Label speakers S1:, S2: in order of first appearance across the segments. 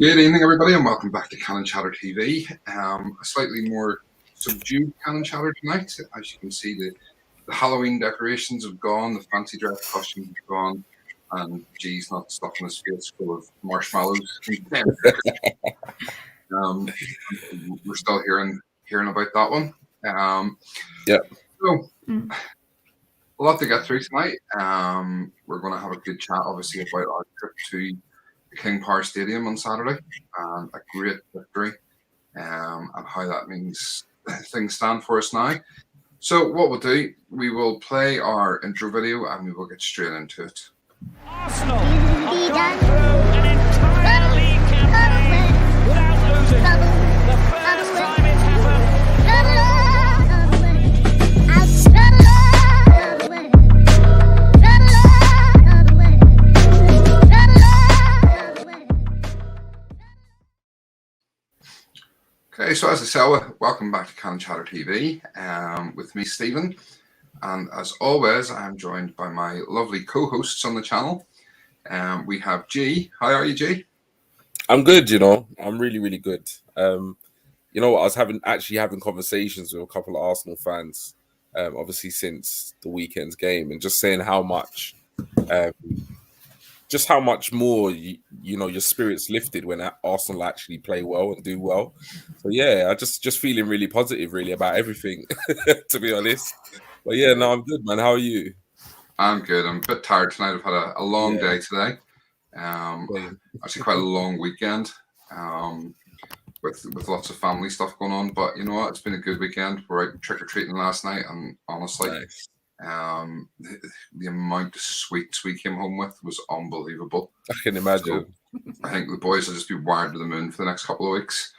S1: Good evening, everybody, and welcome back to Cannon Chatter TV. A slightly more subdued Cannon Chatter tonight. As you can see, the Halloween decorations have gone, the fancy dress costumes have gone, and G's not stuffing his face full of marshmallows. We're still hearing about that one. So, a lot to get through tonight. We're going to have a good chat, obviously, about our trip to the Kingpower Stadium on Saturday, and a great victory, and how that means things stand for us now. So what we'll do, we will play our intro video and we will get straight into it.
S2: Arsenal have gone through an entire league campaign without losing. The first time it's happened.
S1: Okay, so as I said, welcome back to Cannon Chatter TV with me, Stephen. And as always, I'm joined by my lovely co-hosts on the channel. We have G. How are you, G?
S3: I'm good, I'm really, really good. I was actually having conversations with a couple of Arsenal fans, obviously since the weekend's game, and just saying how much more your spirits lifted when Arsenal actually play well and do well. So yeah, I just feeling really positive really about everything, to be honest. But yeah, no, I'm good, man. How are you?
S1: I'm good. I'm a bit tired tonight. I've had a long day today. Actually quite a long weekend. With lots of family stuff going on. But you know what? It's been a good weekend. We're out trick-or-treating last night, and honestly,
S3: nice.
S1: The amount of sweets we came home with was unbelievable.
S3: I can imagine.
S1: So I think the boys will just be wired to the moon for the next couple of weeks.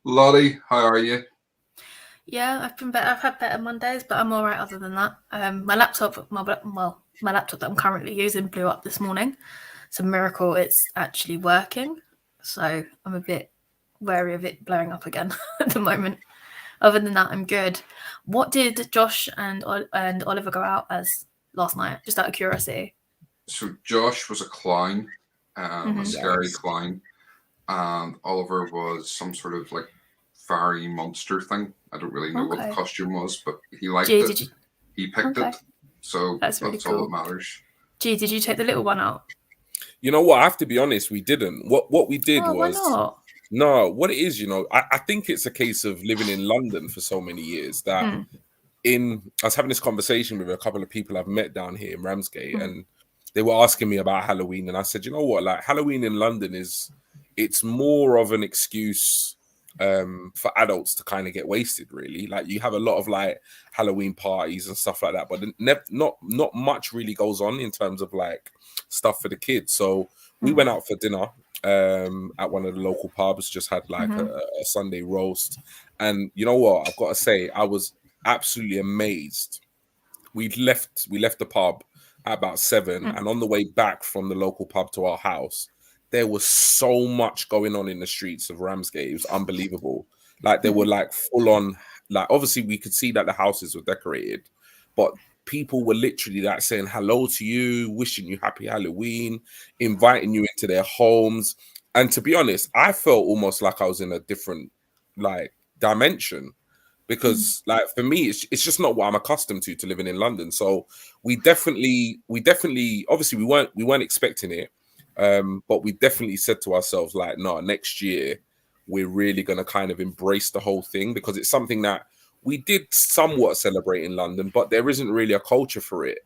S1: Lottie, how are you?
S4: Yeah, I've been better. I've had better Mondays, but I'm all right other than that. My laptop that I'm currently using blew up this morning. It's a miracle it's actually working. So I'm a bit wary of it blowing up again at the moment. Other than that, I'm good. What did Josh and Oliver go out as last night? Just out of curiosity.
S1: So Josh was a clown, a scary clown, and Oliver was some sort of like fairy monster thing. I don't really know what the costume was, but he liked it. He picked it, so that's really cool. All that matters.
S4: Gee, did you take the little one out?
S3: You know what? I have to be honest, we didn't. What we did was.
S4: Why not?
S3: No, what it is, I think it's a case of living in London for so many years that I was having this conversation with a couple of people I've met down here in Ramsgate, and they were asking me about Halloween, and I said, you know what, like Halloween in London it's more of an excuse for adults to kind of get wasted, really. Like you have a lot of like Halloween parties and stuff like that, but not much really goes on in terms of like stuff for the kids. So we went out for dinner at one of the local pubs, just had like a Sunday roast, and you know what, I've got to say, I was absolutely amazed. We left the pub at about 7, and on the way back from the local pub to our house, there was so much going on in the streets of Ramsgate. It was unbelievable. Like they were like full on, like obviously we could see that the houses were decorated, but people were literally like saying hello to you, wishing you happy Halloween, inviting you into their homes. And to be honest, I felt almost like I was in a different like dimension, because like for me, it's just not what I'm accustomed to living in London. So we definitely obviously we weren't expecting it. But we definitely said to ourselves, like, no, next year we're really going to kind of embrace the whole thing, because it's something that we did somewhat celebrate in London, but there isn't really a culture for it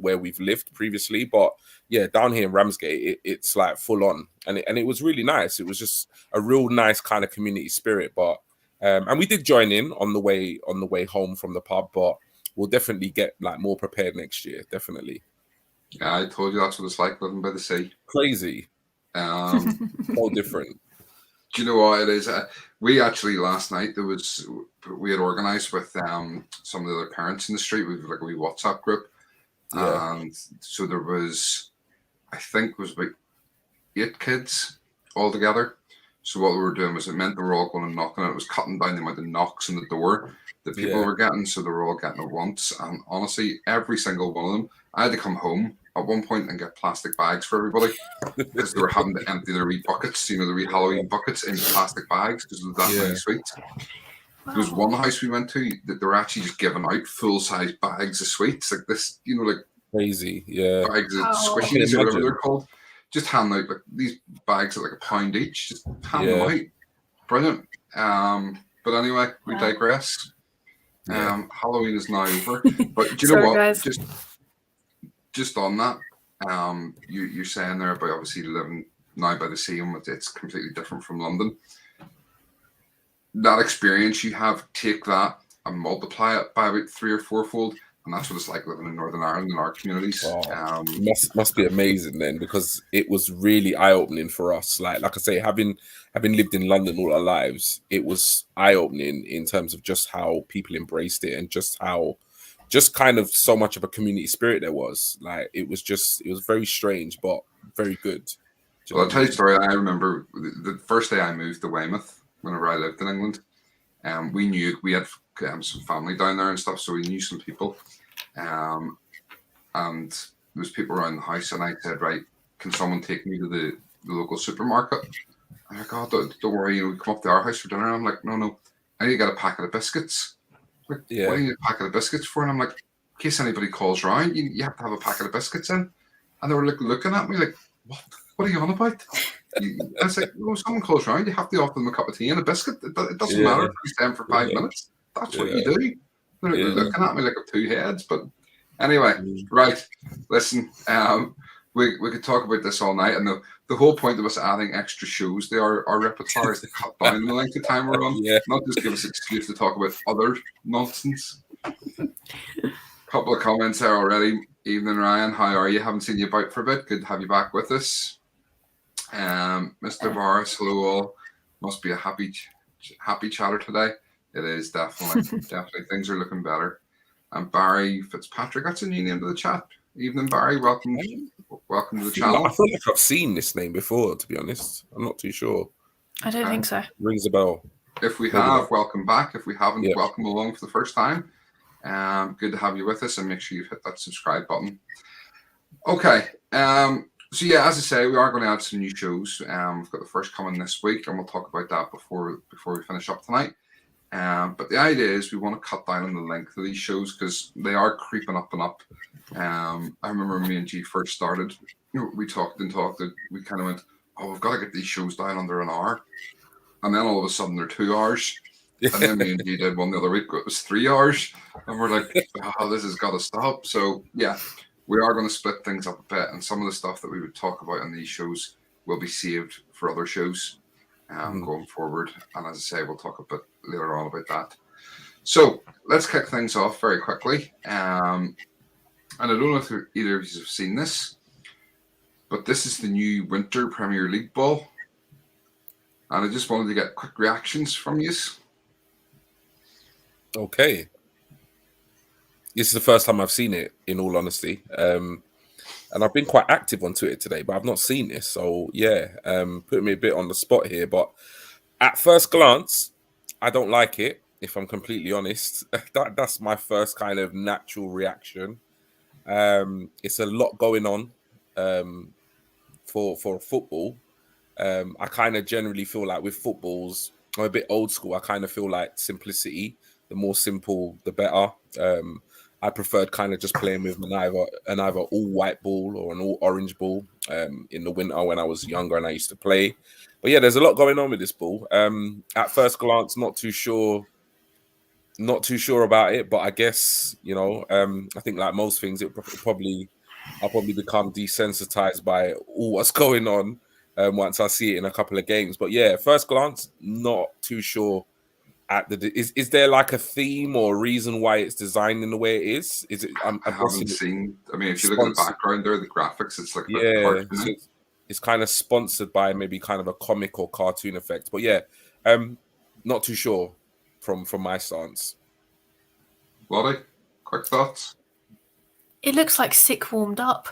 S3: where we've lived previously. But yeah, down here in Ramsgate, it's like full on, and it was really nice. It was just a real nice kind of community spirit. But and we did join in on the way home from the pub, but we'll definitely get like more prepared next year, definitely.
S1: Yeah, I told you that's what it's like living by the sea.
S3: Crazy. So different.
S1: Do you know what it is? We actually last night we had organised with some of the other parents in the street. We've like a wee WhatsApp group, and so there was, I think, it was about 8 kids all together. So what we were doing was, it meant they were all going and knocking, and it was cutting down the amount of knocks on the door that people were getting. So they were all getting at once, and honestly, every single one of them, I had to come home at one point and get plastic bags for everybody because they were having to empty their wee buckets, the wee Halloween buckets in plastic bags because there was that many sweets. There was one house we went to that they were actually just giving out full-size bags of sweets, like this, like
S3: crazy,
S1: bags of squishies or whatever they're called. Just hand out like these bags at like £1 each. Just hand them out. Brilliant. But anyway, we digress. Halloween is now over. But do you know what?
S4: Guys.
S1: Just on that, you're saying there about obviously living now by the sea, and it's completely different from London. That experience you have, take that and multiply it by about 3 or 4-fold, and that's what it's like living in Northern Ireland in our communities.
S3: Must be amazing then, because it was really eye-opening for us. Like I say, having lived in London all our lives, it was eye-opening in terms of just how people embraced it and just kind of so much of a community spirit there was. Like it was very strange but very good.
S1: Well, I'll tell you a story. I remember the first day I moved to Weymouth whenever I lived in England. We had some family down there and stuff, so we knew some people. And there was people around the house, and I said, right, can someone take me to the local supermarket? And they're like, oh, don't worry, we come up to our house for dinner. And I'm like, no, I need to get a packet of biscuits. Like, what do you need a packet of biscuits for? And I'm like, in case anybody calls around, you have to have a packet of biscuits in. And they were like looking at me like, what are you on about? I was like, well, someone calls around, you have to offer them a cup of tea and a biscuit. It doesn't matter if you stay in for 5 minutes. That's what you do. They're looking at me like I've 2 heads. But anyway, right. Listen, we could talk about this all night. And the whole point of us adding extra shows to our repertoire is to cut down the length of time we're on. Not just give us an excuse to talk about other nonsense. Couple of comments there already. Evening, Ryan. How are you? Haven't seen you about for a bit. Good to have you back with us. Mr. Varus, hello all. Must be a happy chatter today. It is definitely. Things are looking better. And Barry Fitzpatrick, that's a new name to the chat. Evening, Barry. Welcome to the channel.
S3: I feel like I've seen this name before, to be honest. I'm not too sure.
S4: I don't think so.
S3: Rings a bell.
S1: If we have, welcome back. If we haven't, welcome along for the first time. Good to have you with us, and make sure you've hit that subscribe button. Okay. So yeah, as I say, we are going to add some new shows. We've got the first coming this week, and we'll talk about that before we finish up tonight. But the idea is we want to cut down on the length of these shows because they are creeping up and up. I remember me and G first started. We talked, and we kind of went, "Oh, we've got to get these shows down under an hour," and then all of a sudden they're 2 hours. And then me and G did one the other week. It was 3 hours, and we're like, "Oh, this has got to stop." So yeah. We are going to split things up a bit, and some of the stuff that we would talk about on these shows will be saved for other shows going forward. And as I say, we'll talk a bit later on about that. So let's kick things off very quickly. And I don't know if either of you have seen this, but this is the new Winter Premier League ball. And I just wanted to get quick reactions from you.
S3: Okay. This is the first time I've seen it, in all honesty. And I've been quite active on Twitter today, but I've not seen this. So, yeah, putting me a bit on the spot here. But at first glance, I don't like it, if I'm completely honest. That's my first kind of natural reaction. It's a lot going on for football. I kind of generally feel like with footballs, I'm a bit old school. I kind of feel like simplicity. The more simple, the better. I preferred kind of just playing with an either all white ball or an all orange ball in the winter when I was younger and I used to play. But yeah, there's a lot going on with this ball. At first glance, not too sure about it, but I guess, I think like most things, I'll probably become desensitized by all what's going on once I see it in a couple of games. But yeah, first glance, not too sure. Is there like a theme or a reason why it's designed in the way it is? Is it? I
S1: haven't seen. I mean, if you look at the background there, the graphics, it's like so
S3: it's kind of sponsored by maybe kind of a comic or cartoon effect. But yeah, not too sure from my stance.
S1: Lottie, quick thoughts.
S4: It looks like sick warmed up.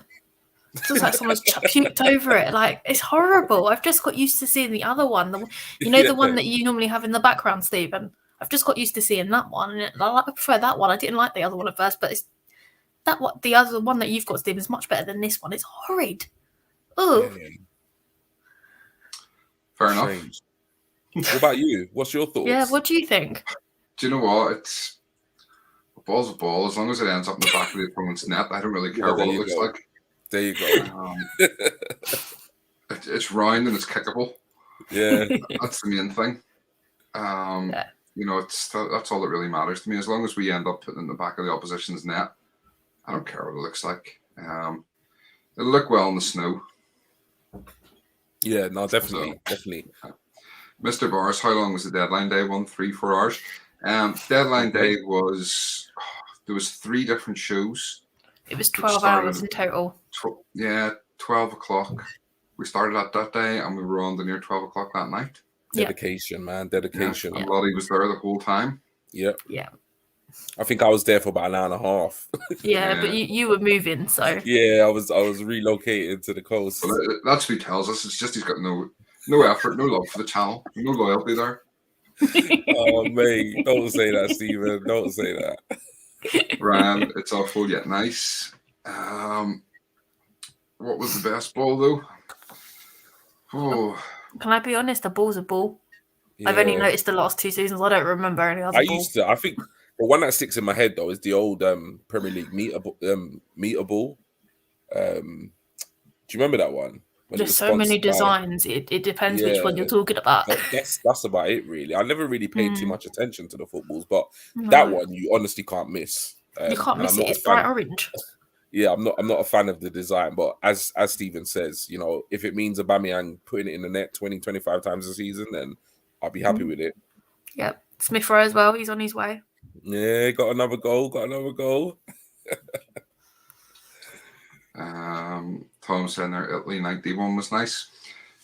S4: It looks like someone's puked over it. Like, it's horrible. I've just got used to seeing the other one. The one that you normally have in the background, Stephen. I've just got used to seeing that one. And I prefer that one. I didn't like the other one at first, but the other one that you've got, Steve, is much better than this one. It's horrid. Oh,
S3: Yeah,
S1: Fair enough.
S3: strange. What about you? What's your thoughts?
S4: yeah. What do you think?
S1: Do you know what? It's a ball's a ball. As long as it ends up in the back of the opponent's net, I don't really care
S3: there
S1: what it
S3: you
S1: looks
S3: go.
S1: like.
S3: There you go.
S1: It's round and it's kickable.
S3: Yeah.
S1: That's the main thing.
S4: Yeah.
S1: You know, that's all that really matters to me. As long as we end up putting it in the back of the opposition's net, I don't care what it looks like. It'll look well in the snow.
S3: Yeah, no, definitely.
S1: Mr. Boris, how long was the deadline day? 3, 4 hours. Deadline day was there was 3 different shows.
S4: It was 12 hours in total.
S1: 12 o'clock. We started at that day and we were on to near 12 o'clock that night.
S3: Dedication, man. Dedication.
S1: And Lottie was there the whole time.
S3: Yep.
S4: Yeah.
S3: I think I was there for about an hour and a half.
S4: Yeah, but you were moving, so
S3: Yeah, I was relocated to the coast.
S1: But that's what he tells us. It's just he's got no effort, no love for the channel, no loyalty there.
S3: Oh, mate, don't say that, Stephen. Don't say that.
S1: Ryan, it's awful yet nice. What was the best ball though? Oh,
S4: can I be honest? The ball's a ball. Yeah. I've only noticed the last 2 seasons. I don't remember any other ball.
S3: I think the one that sticks in my head though is the old Premier League meter ball. Do you remember that one?
S4: There's so many designs. It depends which one you're talking about.
S3: That's about it, really. I never really paid too much attention to the footballs, but that one you honestly can't miss.
S4: You can't miss it. It's bright orange.
S3: Yeah, I'm not a fan of the design, but as Stephen says, you know, if it means Aubameyang putting it in the net 20, 25 times a season, then I'll be happy with it.
S4: Yep. Smith Rowe as well. He's on his way.
S3: Yeah, got another goal.
S1: Tom saying there Italy 91 was nice.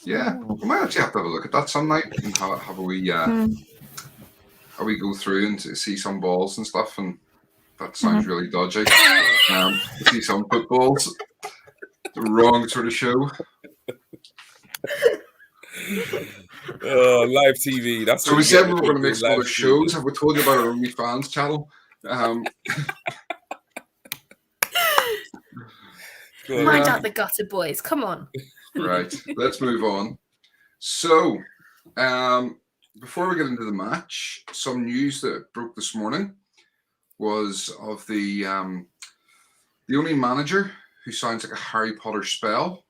S1: Yeah, we might actually have to have a look at that some night and have a wee how we go through and see some balls and stuff, and that sounds really dodgy. See some footballs, the wrong sort of show.
S3: Live TV. That's
S1: so we said we were going to make some other shows. Have we told you about our OnlyFans channel?
S4: Mind out the gutter, boys. Come on.
S1: Right, let's move on. So, before we get into the match, some news that broke this morning was of the only manager who sounds like a Harry Potter spell,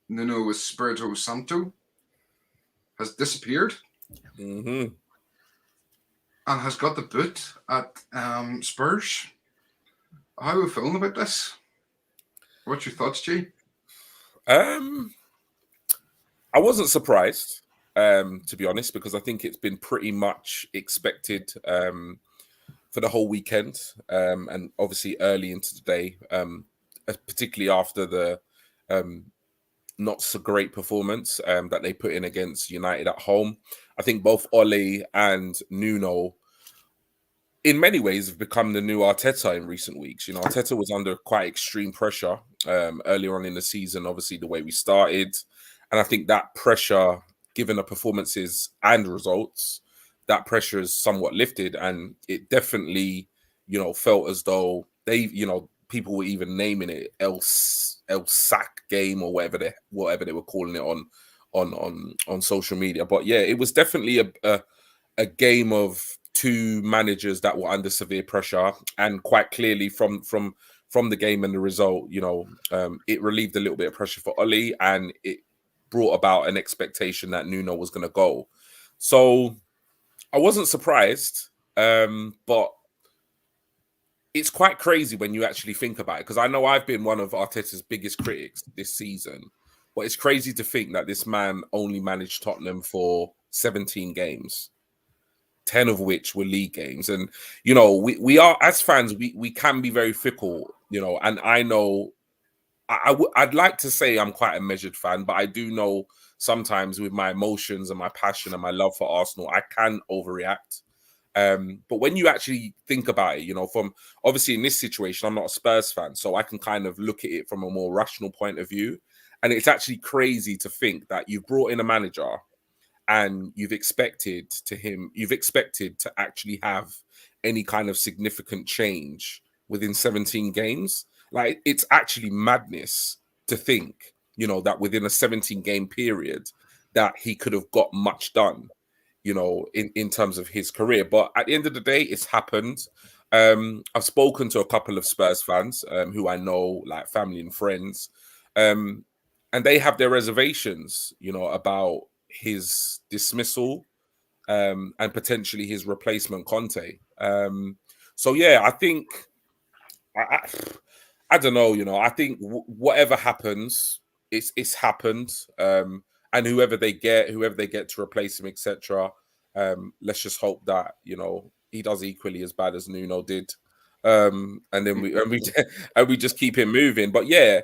S1: Nuno Espirito Santo, has disappeared and has got the boot at Spurs. How are we feeling about this? What's your thoughts, G?
S3: I wasn't surprised, to be honest, because I think it's been pretty much expected for the whole weekend, and obviously early into the day, particularly after the not so great performance that they put in against United at home. I think both Ole and Nuno, in many ways, have become the new Arteta in recent weeks. You know, Arteta was under quite extreme pressure earlier on in the season, obviously the way we started. And I think that pressure, given the performances and results, that pressure is somewhat lifted. And it definitely, you know, felt as though they, you know, people were even naming it El Sack game or whatever they were calling it on social media. But yeah, it was definitely a game of two managers that were under severe pressure, and quite clearly from the game and the result, you know, it relieved a little bit of pressure for Ole, and it brought about an expectation that Nuno was going to go. So I wasn't surprised, but it's quite crazy when you actually think about it, because I know I've been one of Arteta's biggest critics this season, but it's crazy to think that this man only managed Tottenham for 17 games. 10 of which were league games. And, you know, we are, as fans, we can be very fickle, you know, and I know I'd like to say I'm quite a measured fan, but I do know sometimes with my emotions and my passion and my love for Arsenal, I can overreact. But when you actually think about it, you know, from obviously in this situation, I'm not a Spurs fan, so I can kind of look at it from a more rational point of view. And it's actually crazy to think that you've brought in a manager and you've expected to actually have any kind of significant change within 17 games. Like, it's actually madness to think, you know, that within a 17-game period that he could have got much done, you know, in terms of his career. But at the end of the day, it's happened. I've spoken to a couple of Spurs fans who I know, like family and friends, and they have their reservations, you know, about his dismissal and potentially his replacement, Conte. So yeah, I think I don't know, you know. I think whatever happens, it's happened, and whoever they get to replace him, etc. Let's just hope that, you know, he does equally as bad as Nuno did, and then we just keep him moving. But yeah,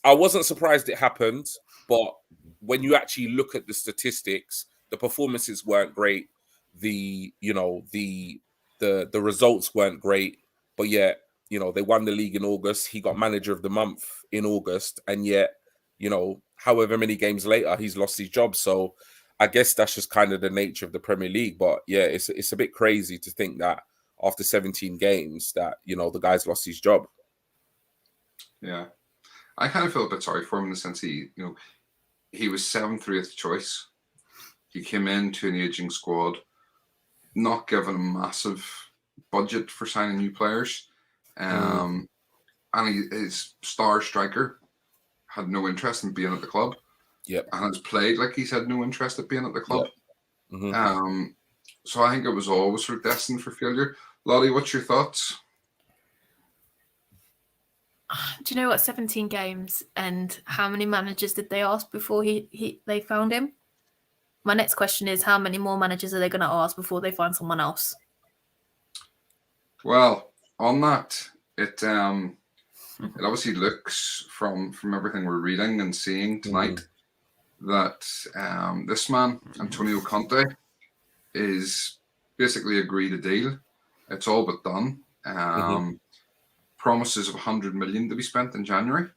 S3: I wasn't surprised it happened, but when you actually look at the statistics, the performances weren't great. The you know the results weren't great, but yet, you know, they won the league in August. He got manager of the month in August, and yet, you know, however many games later, he's lost his job. So I guess that's just kind of the nature of the Premier League. But yeah, it's a bit crazy to think that after 17 games that, you know, the guy's lost his job.
S1: Yeah, I kind of feel a bit sorry for him in the sense he was 7th or 8th choice. He came into an aging squad, not given a massive budget for signing new players. And his star striker had no interest in being at the club.
S3: Yep.
S1: And has played like he's had no interest in being at the club.
S3: Yep. Mm-hmm.
S1: So I think it was always sort of destined for failure. Lottie, what's your thoughts?
S4: Do you know what? 17 games, and how many managers did they ask before they found him? My next question is, how many more managers are they going to ask before they find someone else?
S1: Well, on that, it obviously looks from everything we're reading and seeing tonight that this man, Antonio Conte, is basically agreed a deal. It's all but done. Promises of 100 million to be spent in January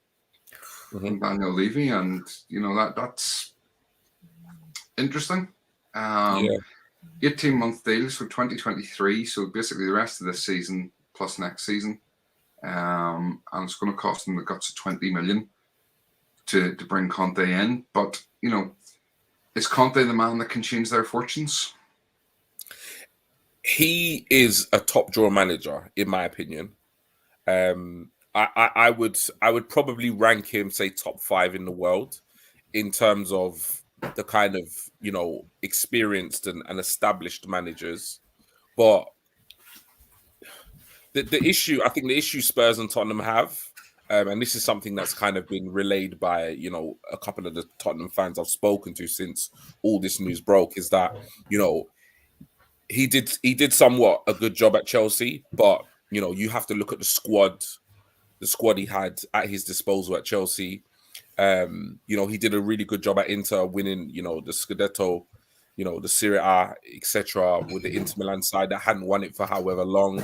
S1: from Daniel Levy, and you know that's interesting. 18-month deals for 2023, so basically the rest of this season plus next season, and it's going to cost them the guts of 20 million to bring Conte in. But you know, is Conte the man that can change their fortunes?
S3: He is a top drawer manager, in my opinion. I would probably rank him, say, top 5 in the world in terms of the kind of, you know, experienced and established managers. But the issue, I think the issue Spurs and Tottenham have, and this is something that's kind of been relayed by, you know, a couple of the Tottenham fans I've spoken to since all this news broke, is that, you know, he did somewhat a good job at Chelsea, but you know, you have to look at the squad he had at his disposal at Chelsea. You know, he did a really good job at Inter, winning, you know, the Scudetto, you know, the Serie A, etc., with the Inter Milan side that hadn't won it for however long.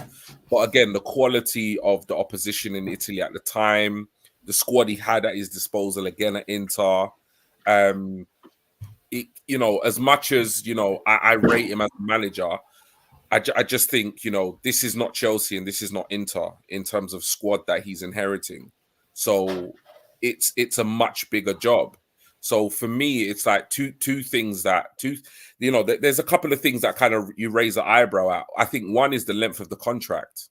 S3: But again, the quality of the opposition in Italy at the time, the squad he had at his disposal again at Inter, you know, as much as, you know, I rate him as a manager, I just think, you know, this is not Chelsea and this is not Inter in terms of squad that he's inheriting. So it's a much bigger job. So for me, it's like two things you know, there's a couple of things that kind of you raise an eyebrow at. I think one is the length of the contract.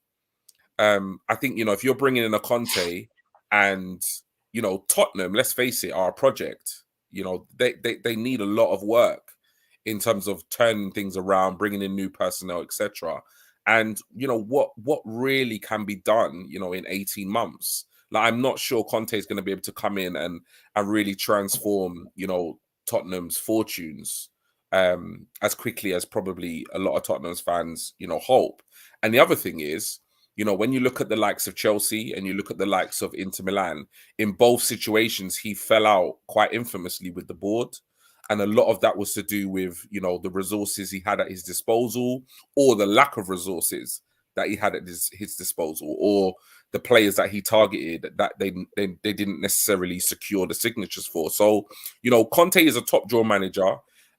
S3: I think, you know, if you're bringing in a Conte and, you know, Tottenham, let's face it, are a project. You know, they need a lot of work in terms of turning things around, bringing in new personnel, etc. And, you know, what really can be done, you know, in 18 months. Like, I'm not sure Conte is going to be able to come in and really transform, you know, Tottenham's fortunes as quickly as probably a lot of Tottenham's fans, you know, hope. And the other thing is, you know, when you look at the likes of Chelsea and you look at the likes of Inter Milan, in both situations, he fell out quite infamously with the board. And a lot of that was to do with, you know, the resources he had at his disposal, or the lack of resources that he had at his disposal, or the players that he targeted that they didn't necessarily secure the signatures for. So, you know, Conte is a top drawer manager.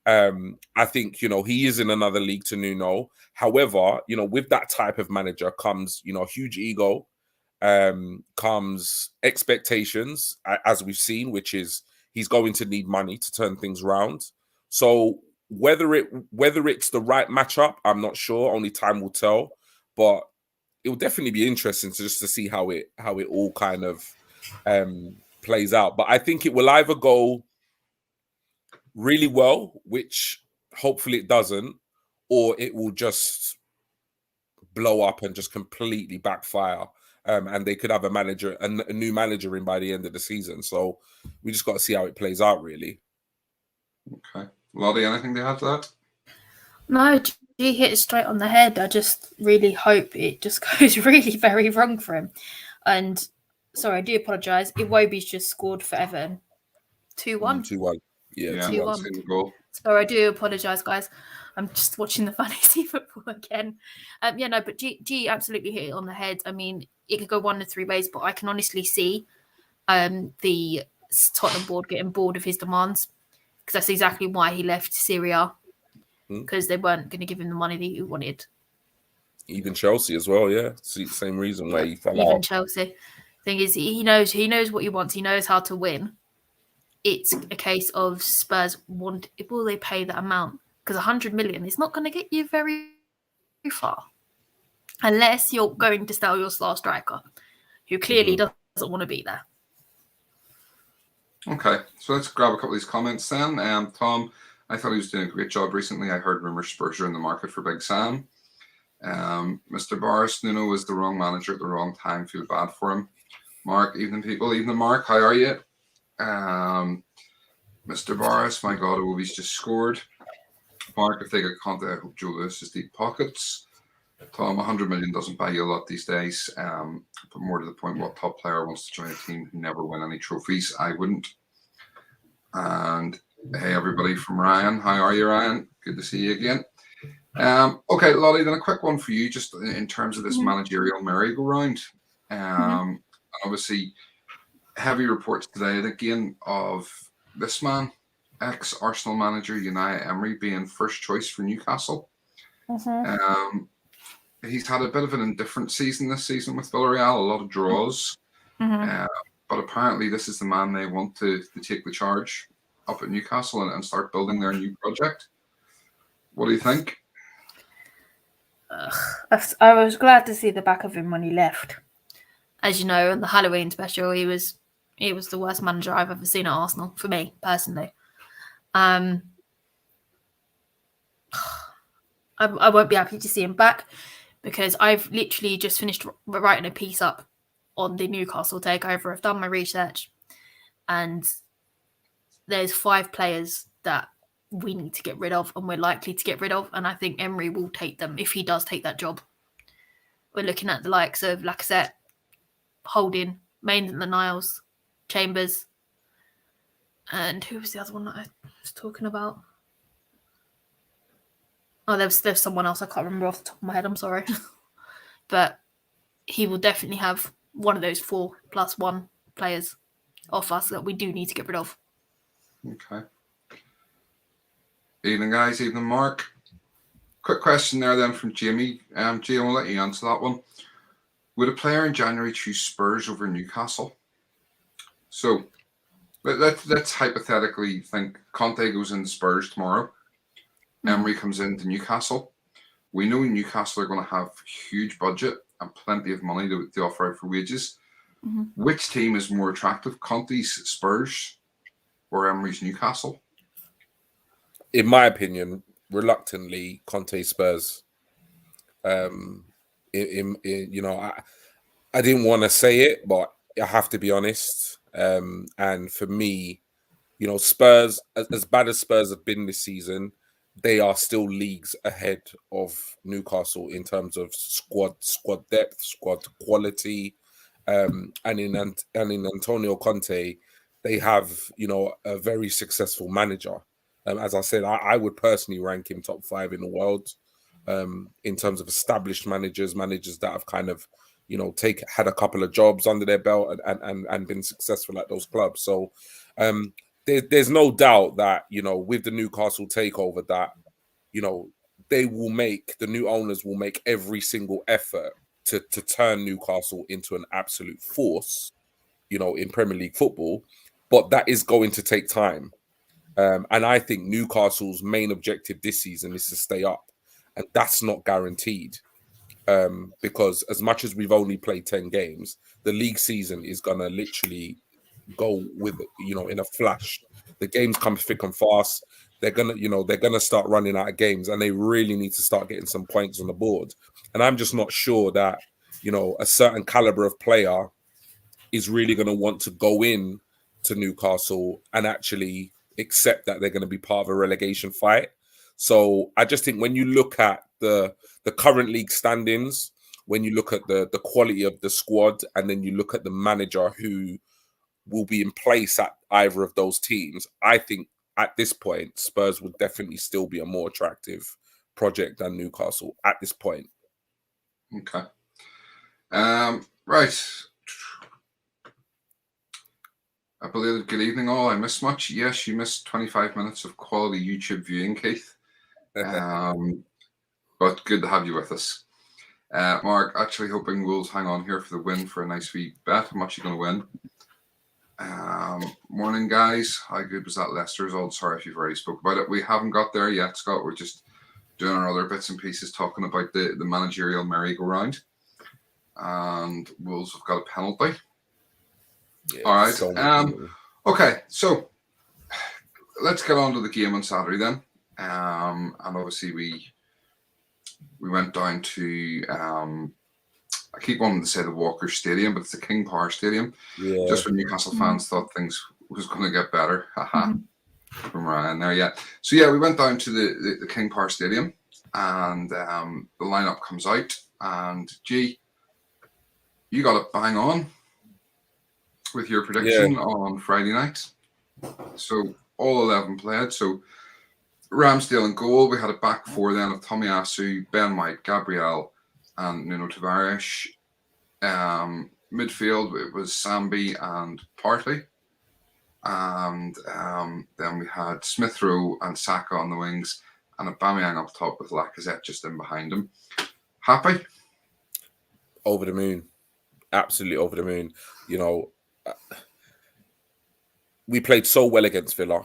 S3: I think, you know, he is in another league to Nuno. However, you know, with that type of manager comes, you know, huge ego. comes expectations, as we've seen, which is he's going to need money to turn things round. So whether it's the right matchup, I'm not sure. Only time will tell. But it will definitely be interesting to see how it all kind of plays out. But I think it will either go really well, which hopefully it doesn't, or it will just blow up and just completely backfire. And they could have a new manager in by the end of the season. So we just got to see how it plays out, really.
S1: Okay. Lottie, anything to add to that?
S4: No, he hit it straight on the head. I just really hope it just goes really very wrong for him. And sorry, I do apologise. Iwobi's just scored for Everton. 2-1.
S3: 2-1. Yeah,
S4: 2-1.
S1: Goal.
S4: So I do apologise, guys. I'm just watching the fantasy football again. But G absolutely hit it on the head. I mean, it could go one of three ways, but I can honestly see the Tottenham board getting bored of his demands, because that's exactly why he left Syria, because they weren't going to give him the money that he wanted.
S3: Even Chelsea as well, yeah. Same reason why he fell out.
S4: Even Chelsea. Thing is, he knows what he wants. He knows how to win. It's a case of Spurs will they pay that amount? Because 100 million is not going to get you very far, unless you're going to sell your star striker, who clearly doesn't want to be there.
S1: Okay, so let's grab a couple of these comments then. Tom, I thought he was doing a great job recently. I heard rumours Spurs are in the market for Big Sam. Mr. Boris, Nuno was the wrong manager at the wrong time. Feel bad for him. Mark, evening people. Evening, Mark. How are you? Mr. Boris, my God, Iwobi's just scored. Mark, if they get Conte, I hope Joe Lewis has deep pockets. Tom, 100 million doesn't buy you a lot these days. But more to the point, what top player wants to join a team who never win any trophies? I wouldn't. And hey, everybody from Ryan. How are you, Ryan? Good to see you again. Okay, Lottie, then a quick one for you, just in terms of this managerial merry-go-round. And obviously, heavy reports today again of this man, ex-Arsenal manager Unai Emery, being first choice for Newcastle. He's had a bit of an indifferent season this season with Villarreal, a lot of draws. But apparently this is the man they want to take the charge up at Newcastle and start building their new project. What do you think?
S4: I was glad to see the back of him when he left. As you know, in the Halloween special, he was the worst manager I've ever seen at Arsenal, for me, personally. I won't be happy to see him back, because I've literally just finished writing a piece up on the Newcastle takeover. I've done my research, and there's 5 players that we need to get rid of, and we're likely to get rid of, and I think Emery will take them if he does take that job. We're looking at the likes of Lacazette, Holding, Maitland-Niles, Chambers, and who was the other one that I was talking about? Oh, there's someone else I can't remember off the top of my head. I'm sorry, but he will definitely have one of those 4+1 players off us that we do need to get rid of.
S1: Okay. Evening, guys. Evening, Mark. Quick question there then from Jamie. Jay, I'll let you answer that one. Would a player in January choose Spurs over Newcastle? So let's hypothetically think Conte goes into Spurs tomorrow. Emery comes into Newcastle. We know Newcastle are going to have huge budget and plenty of money to offer out for wages. Which team is more attractive, Conte's Spurs or Emery's Newcastle?
S3: In my opinion, reluctantly, Conte Spurs. I didn't want to say it, but I have to be honest. And for me, Spurs, as bad as Spurs have been this season, they are still leagues ahead of Newcastle in terms of squad depth, squad quality, and in Antonio Conte, they have a very successful manager. As I said, I would personally rank him top 5 in the world in terms of established managers that have kind of had a couple of jobs under their belt and been successful at those clubs. So there's no doubt that with the Newcastle takeover that the new owners will make every single effort to turn Newcastle into an absolute force, in Premier League football, but that is going to take time. And I think Newcastle's main objective this season is to stay up, and that's not guaranteed. Because as much as we've only played 10 games, the league season is going to literally go with, in a flash. The games come thick and fast. They're going to start running out of games, and they really need to start getting some points on the board. And I'm just not sure that, a certain caliber of player is really going to want to go in to Newcastle and actually accept that they're going to be part of a relegation fight. So I just think when you look at the current league standings, when you look at the quality of the squad, and then you look at the manager who will be in place at either of those teams, I think at this point, Spurs would definitely still be a more attractive project than Newcastle at this point.
S1: Okay. Right. I believe good evening all. I missed much. Yes, you missed 25 minutes of quality YouTube viewing, Keith. But good to have you with us. Mark, actually hoping Wolves hang on here for the win for a nice wee bet. How much are you going to win? Morning, guys. How good was that Leicester result? Sorry if you've already spoke about it. We haven't got there yet, Scott. We're just doing our other bits and pieces, talking about the managerial merry-go-round. And Wolves have got a penalty. Yeah, all right. Okay, so let's get on to the game on Saturday then. And obviously we went down to I keep wanting to say the Walker Stadium, but it's the Kingpower Stadium. Yeah. Just when Newcastle fans thought things was going to get better. Haha. From Ryan there, yeah. So yeah, we went down to the Kingpower Stadium, and the lineup comes out, and G, you got it bang on with your prediction on Friday night. So all 11 played. So Ramsdale in goal. We had a back four then of Tomiyasu, Ben White, Gabriel, and Nuno Tavares. Midfield, it was Sambi and Partey. And then we had Smith Rowe and Saka on the wings, and Aubameyang up top with Lacazette just in behind him. Happy?
S3: Over the moon. Absolutely over the moon. We played so well against Villa.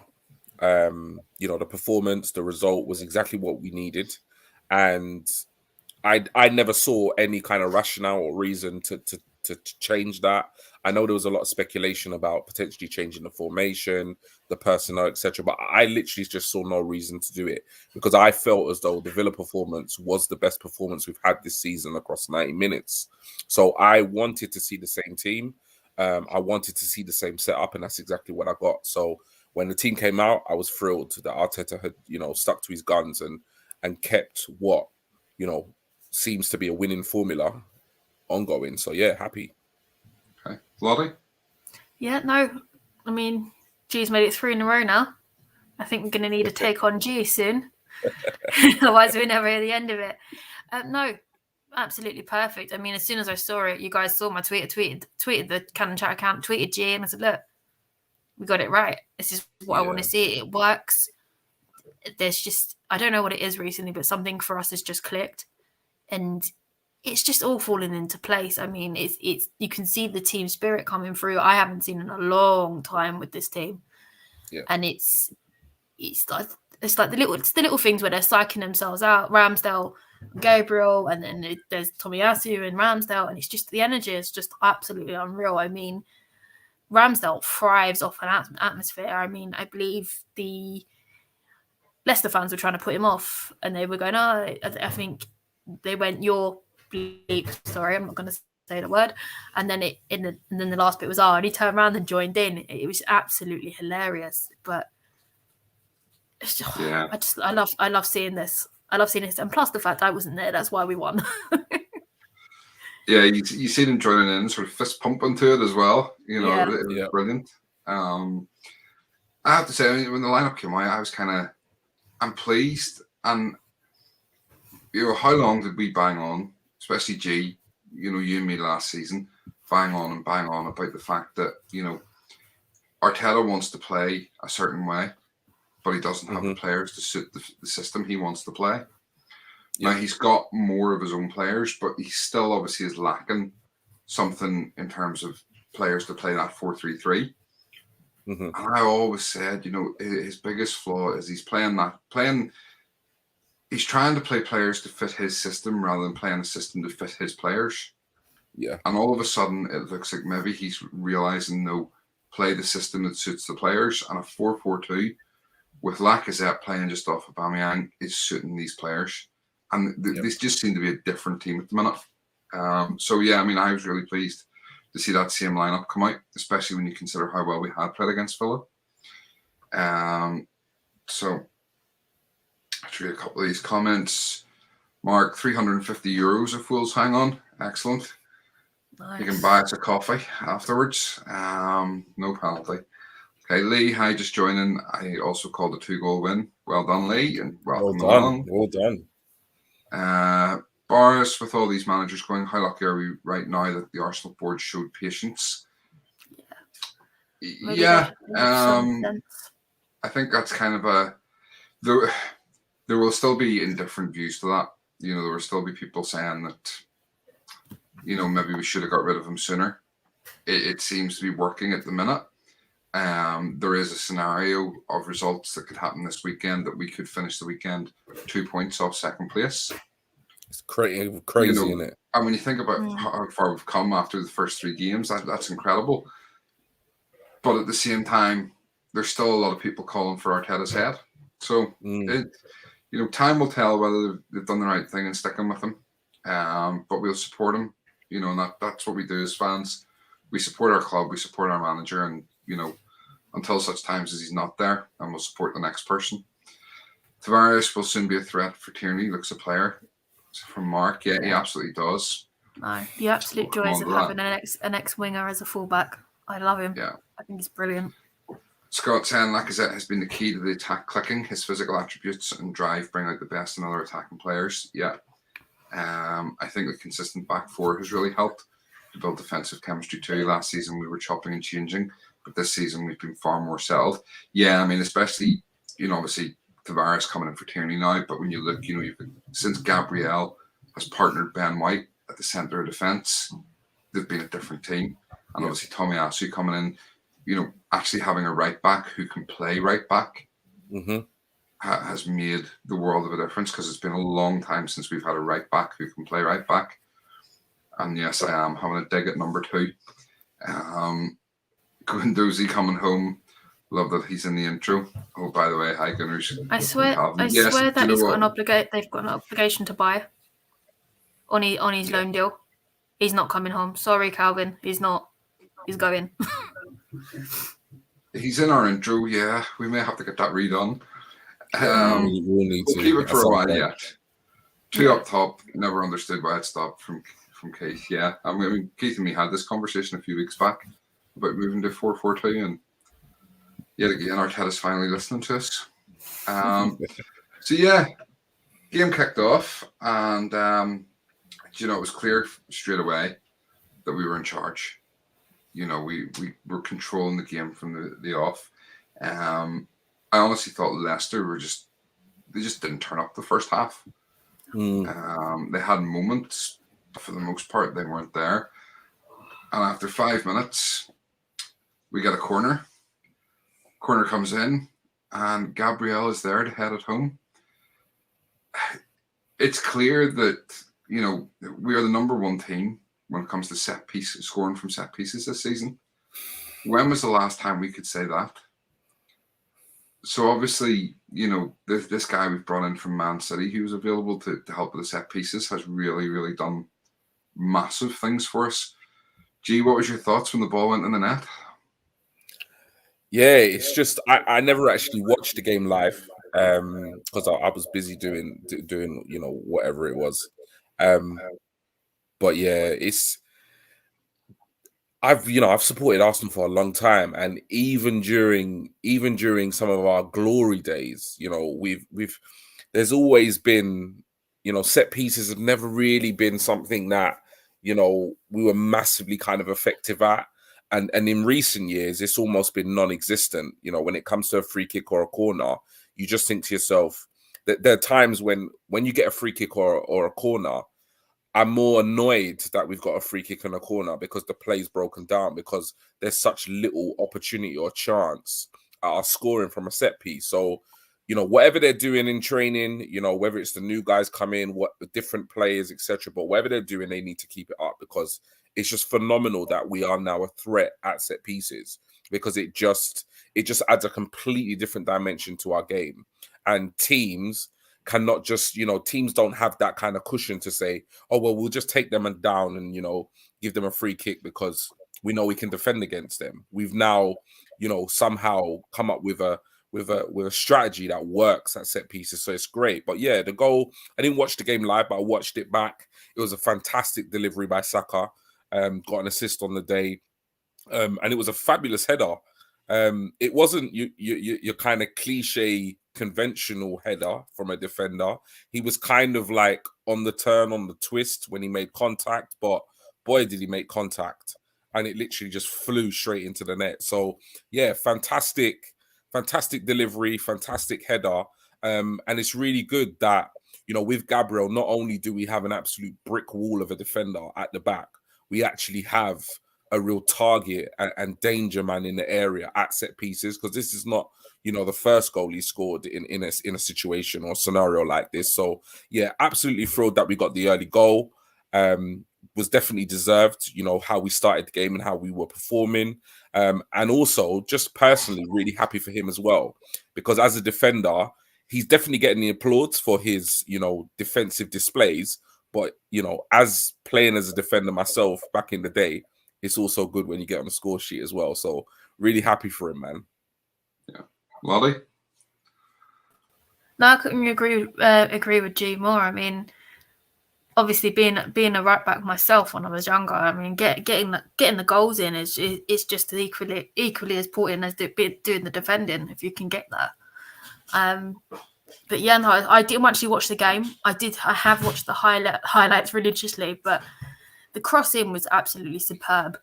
S3: The performance, the result was exactly what we needed. And I never saw any kind of rationale or reason to change that. I know there was a lot of speculation about potentially changing the formation, the personnel, etc. But I literally just saw no reason to do it, because I felt as though the Villa performance was the best performance we've had this season across 90 minutes. So I wanted to see the same team. I wanted to see the same setup, and that's exactly what I got. So when the team came out, I was thrilled that Arteta had, stuck to his guns and kept what, seems to be a winning formula ongoing. So yeah, happy.
S1: Okay. Lottie?
S4: Yeah, no. I mean, G's made it 3 in a row now. I think we're going to need a take on G soon. Otherwise, we never hear the end of it. No, absolutely perfect. I mean, as soon as I saw it, you guys saw my tweet. I tweeted the Cannon Chat account, tweeted G, and I said, look, we got it right. This is what I want to see. It works. There's just, I don't know what it is recently, but something for us has just clicked. And it's just all falling into place. I mean, it's you can see the team spirit coming through. I haven't seen in a long time with this team. Yeah. And it's like the little things where they're psyching themselves out. Ramsdale, Gabriel, and then there's Tomiyasu and Ramsdale, and it's just the energy is just absolutely unreal. I mean, Ramsdale thrives off an atmosphere. I mean, I believe the Leicester fans were trying to put him off, and they were going, I think they went, "You're bleep." Sorry, I'm not going to say the word. And then and then the last bit was, and he turned around and joined in. It was absolutely hilarious. But it's just, I love seeing this. I love seeing this, and plus the fact I wasn't there, that's why we won.
S1: Yeah, you see them joining in, sort of fist pumping to it as well. It was brilliant. I have to say, I mean, when the lineup came out, I'm pleased. And how long did we bang on, especially G, you and me last season, bang on about the fact that, Arteta wants to play a certain way, but he doesn't have the players to suit the system he wants to play. Now he's got more of his own players, but he still obviously is lacking something in terms of players to play that 4-3-3.
S3: Mm-hmm.
S1: And I always said, his biggest flaw is he's he's trying to play players to fit his system rather than playing a system to fit his players.
S3: Yeah.
S1: And all of a sudden, it looks like maybe he's realizing, no, play the system that suits the players. And a 4-4-2 with Lacazette playing just off of Aubameyang is suiting these players. And these just seem to be a different team at the minute. So, yeah, I mean, I was really pleased to see that same lineup come out, especially when you consider how well we had played against Villa. So, let's read a couple of these comments. Mark, €350 if Wolves hang on. Excellent.
S4: Nice.
S1: You can buy us a coffee afterwards. No penalty. Okay, Lee, hi, just joining. I also called a 2-goal win. Well done, Lee, and welcome along.
S3: Well done.
S1: Boris, with all these managers going, how lucky are we right now that the Arsenal board showed patience? Yeah. I think that's kind of there will still be indifferent views to that. There will still be people saying that, maybe we should have got rid of him sooner. It seems to be working at the minute. There is a scenario of results that could happen this weekend that we could finish the weekend 2 points off second place.
S3: It's crazy, isn't it?
S1: And when you think about how far we've come after the first 3 games, that's incredible. But at the same time, there's still a lot of people calling for Arteta's head. So, time will tell whether they've done the right thing and sticking with him. But we'll support him. And that's what we do as fans. We support our club, we support our manager, and, until such times as he's not there, and we'll support the next person. Tavares will soon be a threat for Tierney. Looks a player. From Mark, yeah, he absolutely does.
S4: No, the absolute joys of having an ex-winger as a fullback. I love him.
S1: Yeah,
S4: I think he's brilliant.
S1: Scott saying Lacazette has been the key to the attack clicking. His physical attributes and drive bring out the best in other attacking players. Yeah, I think the consistent back four has really helped to build defensive chemistry too. Last season we were chopping and changing, but this season we've been far more settled. Yeah, I mean, especially obviously Tavares coming in for Tierney now, but when you look, since Gabriel has partnered Ben White at the centre of defence, they've been a different team. And obviously Tomiyasu coming in, actually having a right back who can play right back has made the world of a difference, because it's been a long time since we've had a right back who can play right back. And yes, I am having a dig at number 2. Guendouzi coming home. Love that he's in the intro. Oh, by the way, hi Gunners.
S4: I swear that they've got an obligation to buy on his loan deal. He's not coming home. Sorry, Calvin. He's not. He's going.
S1: He's in our intro. Yeah, we may have to get that redone.
S3: We'll
S1: keep it for a while yet. 2 up top. Never understood why it stopped from Keith. Yeah, I mean, Keith and me had this conversation a few weeks back about moving to 4-4-2, and yet again, Arteta's finally listening to us. So yeah, game kicked off, and it was clear straight away that we were in charge. We were controlling the game from the off. I honestly thought Leicester they just didn't turn up the first half. They had moments, but for the most part, they weren't there. And after 5 minutes, we get a corner. Corner comes in, and Gabriel is there to head it home. It's clear that we are the number 1 team when it comes to set pieces, scoring from set pieces this season. When was the last time we could say that? So obviously, this guy we've brought in from Man City, who was available to help with the set pieces, has really, really done massive things for us. G, what was your thoughts when the ball went in the net?
S3: Yeah, it's just I never actually watched the game live because I was busy doing whatever it was. But yeah, I've supported Arsenal for a long time, and even during some of our glory days, there's always been, set pieces have never really been something that we were massively kind of effective at. And in recent years, it's almost been non-existent. When it comes to a free kick or a corner, you just think to yourself, there are times when you get a free kick or a corner, I'm more annoyed that we've got a free kick and a corner because the play's broken down, because there's such little opportunity or chance at our scoring from a set piece. So, you know, whatever they're doing in training, you know, whether it's the new guys come in, what the different players, etc., but whatever they're doing, they need to keep it up, because it's just phenomenal that we are now a threat at set pieces, because it just adds a completely different dimension to our game. And teams cannot just, you know, teams don't have that kind of cushion to say, oh, well, we'll just take them down and, you know, give them a free kick because we know we can defend against them. We've now, you know, somehow come up with a strategy that works at set pieces. So it's great. But yeah, the goal, I didn't watch the game live, but I watched it back. It was a fantastic delivery by Saka. Got an assist on the day. And it was a fabulous header. It wasn't your kind of cliche conventional header from a defender. He was kind of like on the turn, on the twist when he made contact, but boy, did he make contact. And it literally just flew straight into the net. So yeah, fantastic delivery, fantastic header. And it's really good that, you know, with Gabriel, not only do we have an absolute brick wall of a defender at the back, we actually have a real target and danger man in the area at set pieces, because this is not, you know, the first goal he scored in a situation or scenario like this. So yeah, absolutely thrilled that we got the early goal. Was definitely deserved, you know, how we started the game and how we were performing. And also just personally really happy for him as well, because as a defender, he's definitely getting the applause for his, you know, defensive displays. But, you know, as playing as a defender myself back in the day, it's also good when you get on the score sheet as well. So really happy for him, man.
S1: Yeah. Lottie?
S4: No, I couldn't agree with G more. I mean, obviously being a right back myself when I was younger, I mean, getting the goals in is just as equally as important as doing the defending, if you can get that. But yeah, no, I didn't actually watch the game. I have watched the highlights religiously, but the cross in was absolutely superb.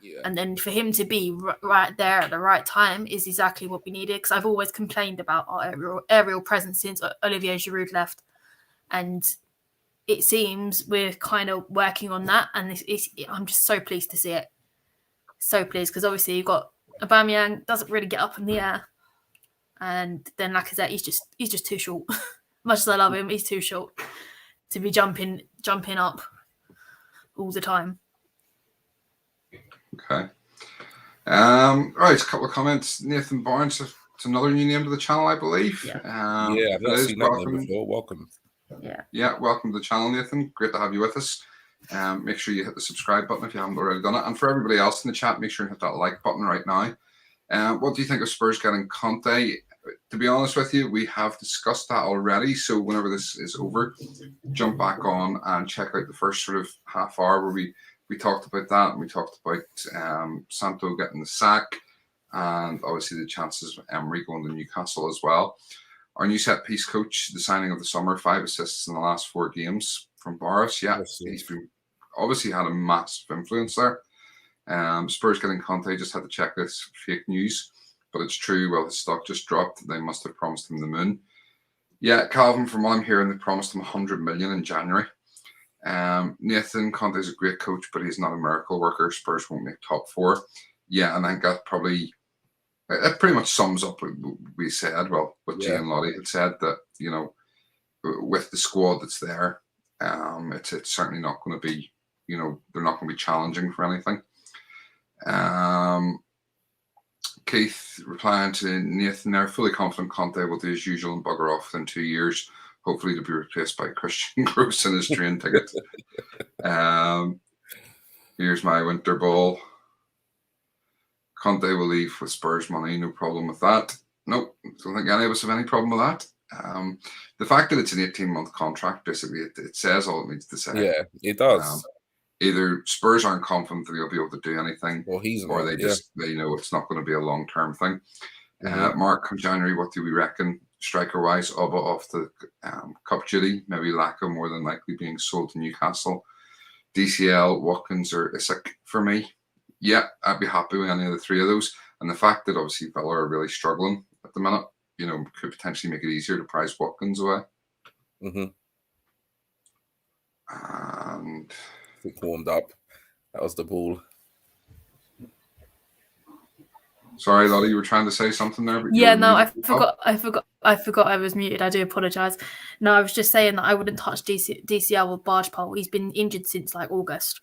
S3: Yeah.
S4: And then for him to be right there at the right time is exactly what we needed. Because I've always complained about our aerial presence since Olivier Giroud left, and it seems we're kind of working on that. And I'm just so pleased to see it. So pleased, because obviously you've got Aubameyang doesn't really get up in the air, and then Lacazette, he's just too short. Much as I love him, he's too short to be jumping up all the time.
S1: Okay. Right, a couple of comments. Nathan Barnes, it's another new name to the channel, I believe.
S4: Yeah.
S3: I've not seen that name before. Welcome.
S1: Yeah, welcome to the channel, Nathan. Great to have you with us. Make sure you hit the subscribe button if you haven't already done it. And for everybody else in the chat, make sure you hit that like button right now. What do you think of Spurs getting Conte? To be honest with you, we have discussed that already. So whenever this is over, jump back on and check out the first sort of half hour where we talked about that. And we talked about Santo getting the sack, and obviously the chances of Emery going to Newcastle as well. Our new set piece coach, the signing of the summer, 5 assists in the last 4 games from Boris. Yeah, he's been obviously had a massive influence there. Spurs getting Conte, just had to check this fake news, but it's true. Well, his stock just dropped. They must have promised him the moon. Yeah, Calvin, from what I'm hearing, they promised him 100 million in January. Nathan, Conte's a great coach, but he's not a miracle worker. Spurs won't make top 4. Yeah, and I think that pretty much sums up what we said. Well, what G and Lottie had said, that, you know, with the squad that's there, it's certainly not going to be, you know, they're not going to be challenging for anything. Keith replying to Nathan there, fully confident Conte will do his usual and bugger off within 2 years, hopefully to be replaced by Christian Gross in his train ticket. Here's my winter ball. Conte will leave with Spurs money, no problem with that. Nope, don't think any of us have any problem with that. The fact that it's an 18-month contract, basically, it says all it needs to say.
S3: Yeah, it does.
S1: Either Spurs aren't confident that he'll be able to do anything, or they know it's not going to be a long-term thing. Mark, come January, what do we reckon? Striker-wise, Oba off the cup duty, maybe Laka more than likely being sold to Newcastle. DCL, Watkins, or Isak for me. Yeah, I'd be happy with any of the 3 of those. And the fact that obviously Villa are really struggling at the minute, could potentially make it easier to prize Watkins away.
S3: Mm-hmm.
S1: And
S3: it warmed up. That was the ball.
S1: Sorry, Lottie, you were trying to say something there. But
S4: yeah, no, I forgot I was muted. I do apologise. No, I was just saying that I wouldn't touch DCL with barge pole. He's been injured since like August.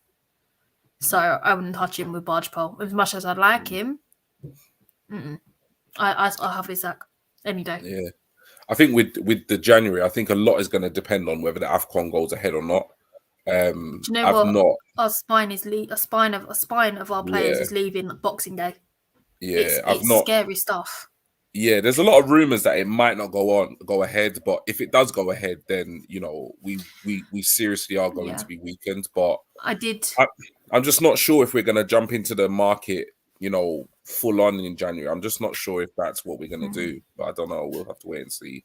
S4: So I wouldn't touch him with barge pole. As much as I'd like him, I'll have his sack any day.
S3: Yeah. I think with the January, I think a lot is going to depend on whether the AFCON goes ahead or not.
S4: Do you know what? Our spine of our players is leaving Boxing Day.
S3: Yeah,
S4: it's scary stuff.
S3: Yeah, there's a lot of rumours that it might not go ahead, but if it does go ahead, then we seriously are going to be weakened. But I'm just not sure if we're going to jump into the market, full on in January. I'm just not sure if that's what we're going to do. But I don't know. We'll have to wait and see.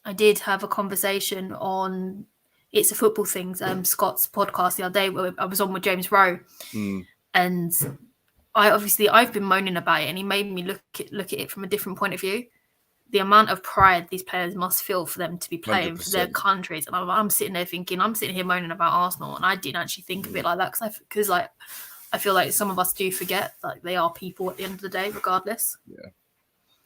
S4: I did have a conversation on It's a Football Things, Scott's podcast the other day. Where I was on with James Rowe, and I've been moaning about it, and he made me look at it from a different point of view. The amount of pride these players must feel for them to be playing 100%. For their countries, and I'm sitting there thinking, I'm sitting here moaning about Arsenal, and I didn't actually think of it like that because I feel like some of us do forget that they are people at the end of the day, regardless.
S3: Yeah,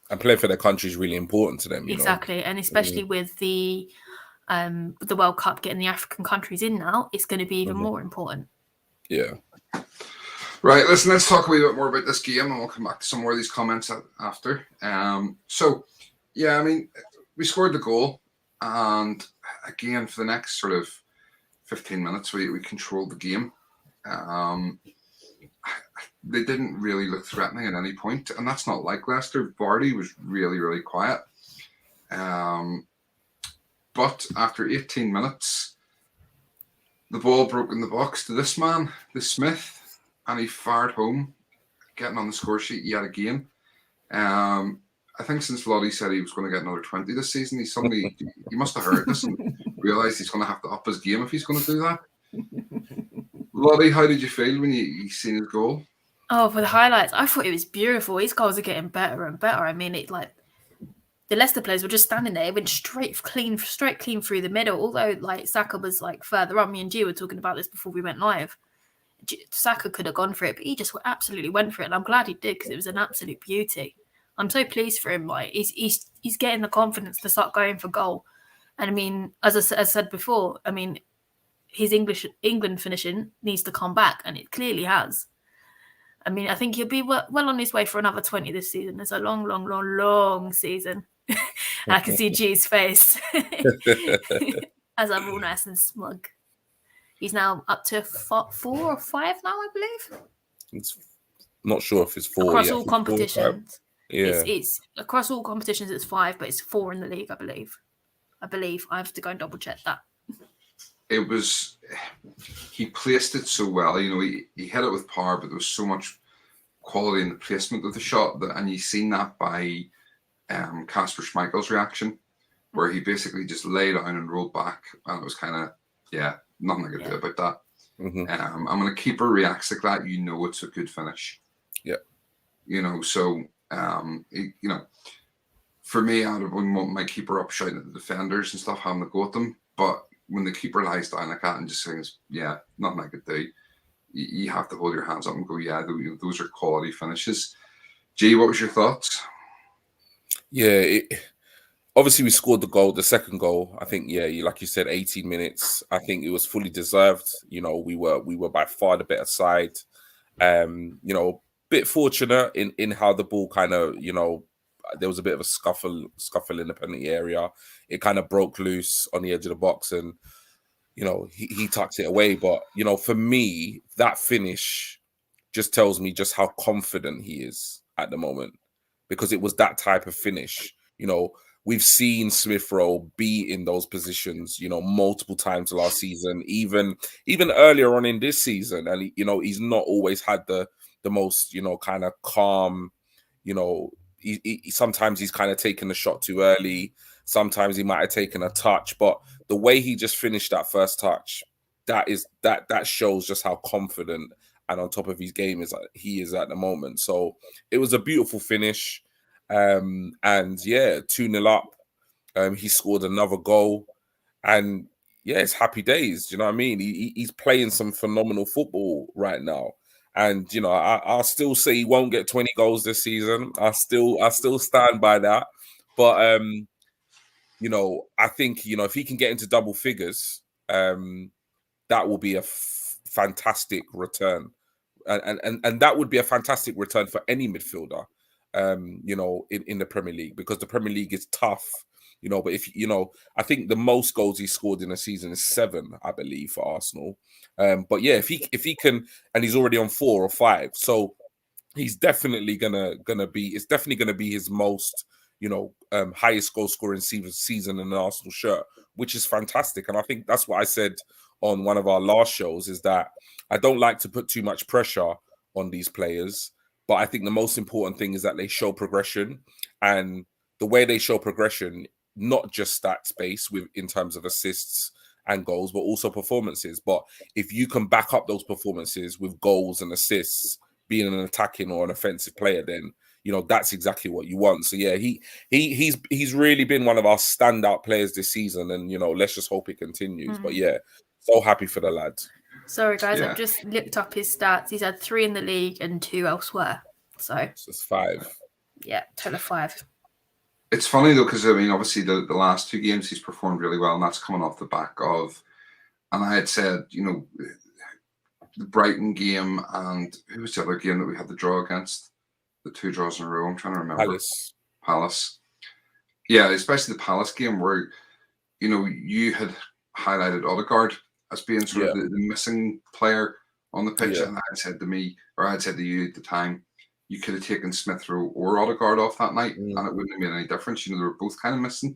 S3: and playing for their country is really important to them.
S4: Exactly, and especially with the World Cup getting the African countries in now, it's going to be even more important.
S3: Yeah.
S1: Right, listen, let's talk a wee bit more about this game and we'll come back to some more of these comments after. We scored the goal and again, for the next sort of 15 minutes, we controlled the game. They didn't really look threatening at any point, and that's not like Leicester. Vardy was really, really quiet. But after 18 minutes, the ball broke in the box to this man, the Smith, and he fired home, getting on the score sheet yet again. I think since Lottie said he was going to get another 20 this season, he must have heard this and realised he's going to have to up his game if he's going to do that. Lottie, how did you feel when you seen his goal?
S4: Oh, for the highlights, I thought it was beautiful. His goals are getting better and better. I mean, the Leicester players were just standing there. It went straight clean through the middle. Although Saka was further up. Me and G were talking about this before we went live. Saka could have gone for it, but he just absolutely went for it. And I'm glad he did because it was an absolute beauty. I'm so pleased for him. He's getting the confidence to start going for goal. And I mean, as I said before, I mean, his England finishing needs to come back, and it clearly has. I mean, I think he'll be well on his way for another 20 this season. It's a long, long, long, long season. And I can see G's face as I'm all nice and smug. He's now up to 4 or 5 now, I believe.
S3: It's not sure if it's 4
S4: across all competitions.
S3: It's
S4: across all competitions. It's 5, but it's 4 in the league, I believe. I have to go and double check that.
S1: He placed it so well. He hit it with power, but there was so much quality in the placement of the shot and you've seen that by Kasper Schmeichel's reaction, where he basically just lay down and rolled back, and it was kind of nothing I could do about that. And when a keeper reacts like that, it's a good finish.
S3: Yeah.
S1: For me, I would want my keeper up shouting at the defenders and stuff, having to go at them. But when the keeper lies down like that and just says, nothing I could do, you have to hold your hands up and go, those are quality finishes. G, what was your thoughts?
S3: Yeah, obviously we scored the second goal. I think, like you said, 18 minutes. I think it was fully deserved. We were by far the better side. Bit fortunate in how the ball kind of, there was a bit of a scuffle in the penalty area. It kind of broke loose on the edge of the box, and he tucked it away. But for me, that finish just tells me just how confident he is at the moment, because it was that type of finish. We've seen Smith Rowe be in those positions, multiple times last season, even earlier on in this season, and he's not always had the most kind of calm. He sometimes he's kind of taken the shot too early. Sometimes he might have taken a touch, but the way he just finished that first touch, that shows just how confident and on top of his game he is at the moment. So it was a beautiful finish. And yeah, 2-0 up. He scored another goal, and yeah, it's happy days. You know what I mean? He's playing some phenomenal football right now. And you know, I'll still say he won't get 20 goals this season. I still stand by that. But you know, I think, you know, if he can get into double figures, that will be a fantastic return. And that would be a fantastic return for any midfielder, you know, in the Premier League, because the Premier League is tough, you know. But if you know, I think the most goals he scored in a season is 7, I believe, for Arsenal. But yeah, if he can, and he's already on 4 or 5, so he's definitely gonna be. It's definitely gonna be his most, you know, highest goal scoring season in an Arsenal shirt, which is fantastic. And I think that's what I said on one of our last shows, is that I don't like to put too much pressure on these players, but I think the most important thing is that they show progression, and the way they show progression, not just stats based with in terms of assists and goals, but also performances. But if you can back up those performances with goals and assists, being an attacking or an offensive player, then you know that's exactly what you want. So yeah, he's really been one of our standout players this season, and you know, let's just hope it continues. But yeah, so happy for the lads.
S4: Sorry guys,
S1: Yeah.
S4: I've just looked up his stats. He's had 3 in the league and 2 elsewhere. So
S3: it's 5.
S4: Yeah, total of 5.
S1: It's funny though, because I mean, obviously the last 2 games he's performed really well, and that's coming off the back of, and I had said, you know, the Brighton game, and who was the other game that we had the draw against? The 2 draws in a row. I'm trying to remember. Palace. Yeah, especially the Palace game where, you know, you had highlighted Odegaard as being sort of the missing player on the pitch, and I had said to me, or I had said to you at the time, you could have taken Smith Rowe or Odegaard off that night, and it wouldn't have made any difference. You know, they were both kind of missing.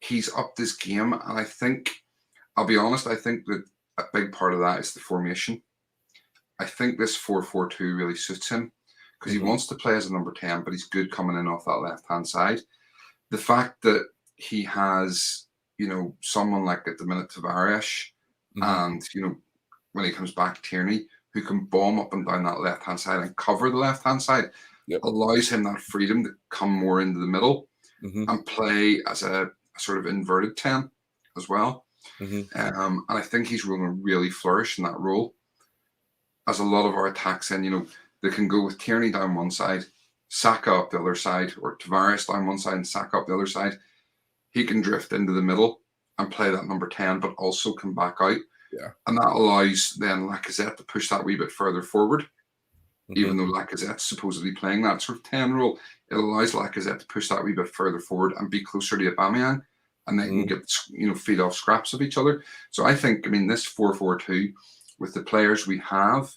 S1: He's upped this game, and I think, I'll be honest, I think that a big part of that is the formation. I think this 4-4-2 really suits him, because he wants to play as a number 10, but he's good coming in off that left-hand side. The fact that he has, you know, someone like at the minute Tavares, and, you know, when he comes back, Tierney, who can bomb up and down that left-hand side and cover the left-hand side, allows him that freedom to come more into the middle and play as a sort of inverted 10 as well. And I think he's going to really flourish in that role. As a lot of our attacks in, you know, they can go with Tierney down one side, Saka up the other side, or Tavares down one side and Saka up the other side. He can drift into the middle and play that number 10, but also come back out. And that allows then Lacazette to push that wee bit further forward. Even though Lacazette's supposedly playing that sort of 10 role, it allows Lacazette to push that wee bit further forward and be closer to Aubameyang, and they can get, you know, feed off scraps of each other. So I think, I mean, this 4-4-2 with the players we have,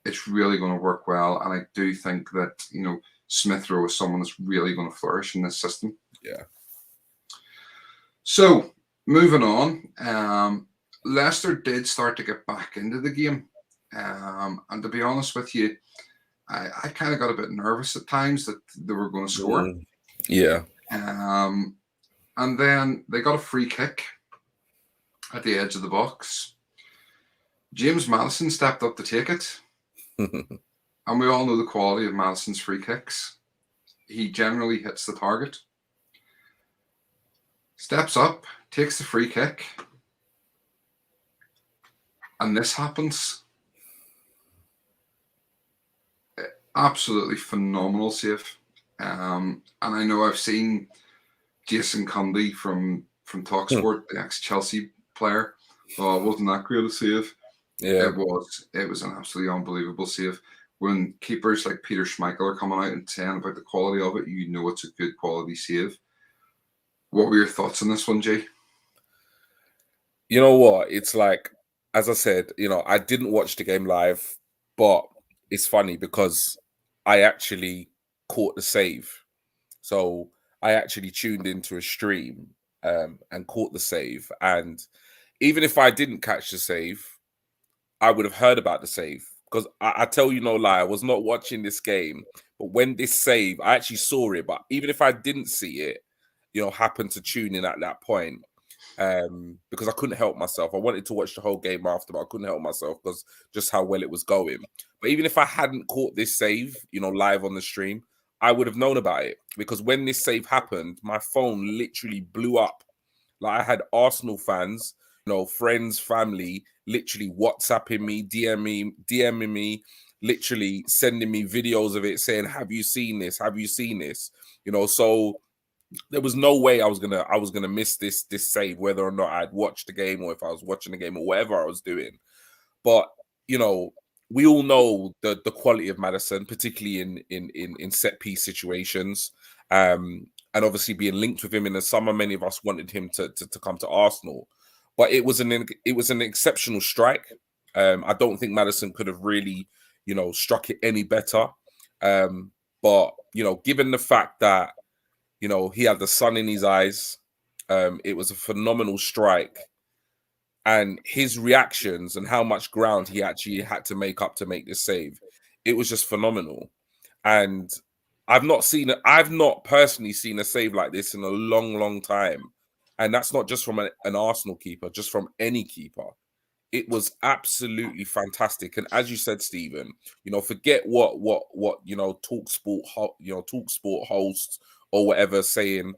S1: it's really going to work well. And I do think that, you know, Smith Rowe is someone that's really going to flourish in this system. So moving on, Leicester did start to get back into the game. And to be honest with you, I kind of got a bit nervous at times that they were going to score. And then they got a free kick at the edge of the box. James Maddison stepped up to take it. And we all know the quality of Maddison's free kicks. He generally hits the target. Steps up, takes the free kick. And this happens. Absolutely phenomenal save. And I know I've seen Jason Cundy from TalkSport, the ex-Chelsea player. Oh, wasn't that great a save? It was an absolutely unbelievable save. When keepers like Peter Schmeichel are coming out and saying about the quality of it, you know it's a good quality save. What were your thoughts on this one, Jay?
S3: You know what? It's like, as I said, you know, I didn't watch the game live, but it's funny because I actually caught the save. So I actually tuned into a stream and caught the save. And even if I didn't catch the save, I would have heard about the save. Because I tell you no lie, I was not watching this game. But when this save, I actually saw it. But even if I didn't see it, you know, happened to tune in at that point, because I couldn't help myself. I wanted to watch the whole game after, but I couldn't help myself because just how well it was going. But even if I hadn't caught this save, you know, live on the stream, I would have known about it, because when this save happened, my phone literally blew up. Like, I had Arsenal fans, friends, family, literally WhatsApping me, DMing me, literally sending me videos of it, saying, "Have you seen this? Have you seen this?" So there was no way I was gonna miss this save, whether or not I'd watched the game, or if I was watching the game, or whatever I was doing. But we all know the quality of Maddison, particularly in set piece situations. And obviously being linked with him in the summer, many of us wanted him to come to Arsenal. But it was an exceptional strike. I don't think Maddison could have really, struck it any better. But given the fact that he had the sun in his eyes, it was a phenomenal strike. And his reactions and how much ground he actually had to make up to make this save, it was just phenomenal. And I've not personally seen a save like this in a long, long time. And that's not just from an Arsenal keeper, just from any keeper. It was absolutely fantastic. And as you said, Stephen, forget what TalkSport hosts or whatever saying.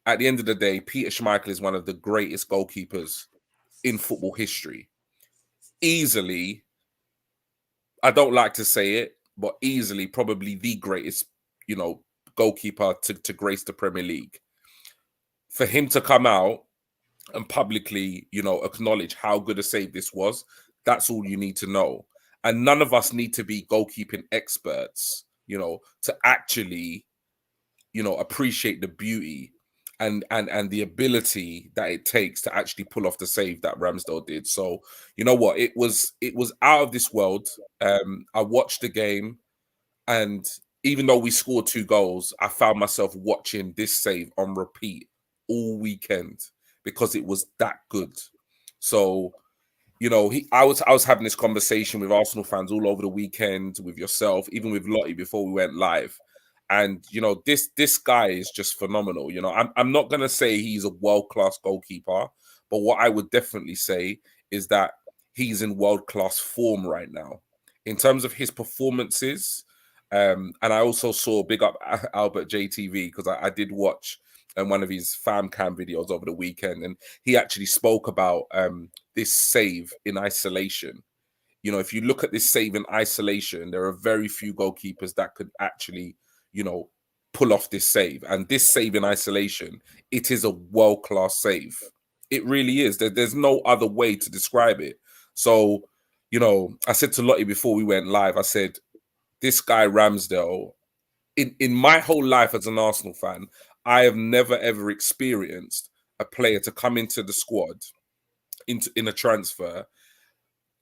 S3: At the end of the day, Peter Schmeichel is one of the greatest goalkeepers in football history. Easily, I don't like to say it, but easily probably the greatest, goalkeeper to grace the Premier League. For him to come out and publicly, acknowledge how good a save this was, that's all you need to know. And none of us need to be goalkeeping experts, to actually, appreciate the beauty and the ability that it takes to actually pull off the save that Ramsdale did. So, you know what? It was out of this world. I watched the game, and even though we scored 2 goals, I found myself watching this save on repeat all weekend because it was that good. So, I was having this conversation with Arsenal fans all over the weekend, with yourself, even with Lottie before we went live. And this guy is just phenomenal. I'm not gonna say he's a world-class goalkeeper, but what I would definitely say is that he's in world-class form right now in terms of his performances. And I also saw, big up Albert JTV, because I did watch one of his fam cam videos over the weekend, and he actually spoke about this save in isolation. If you look at this save in isolation, there are very few goalkeepers that could actually pull off this save. And this save in isolation, it is a world-class save. It really is. There's no other way to describe it. So, I said to Lottie before we went live, I said, this guy Ramsdale, in my whole life as an Arsenal fan, I have never ever experienced a player to come into the squad in a transfer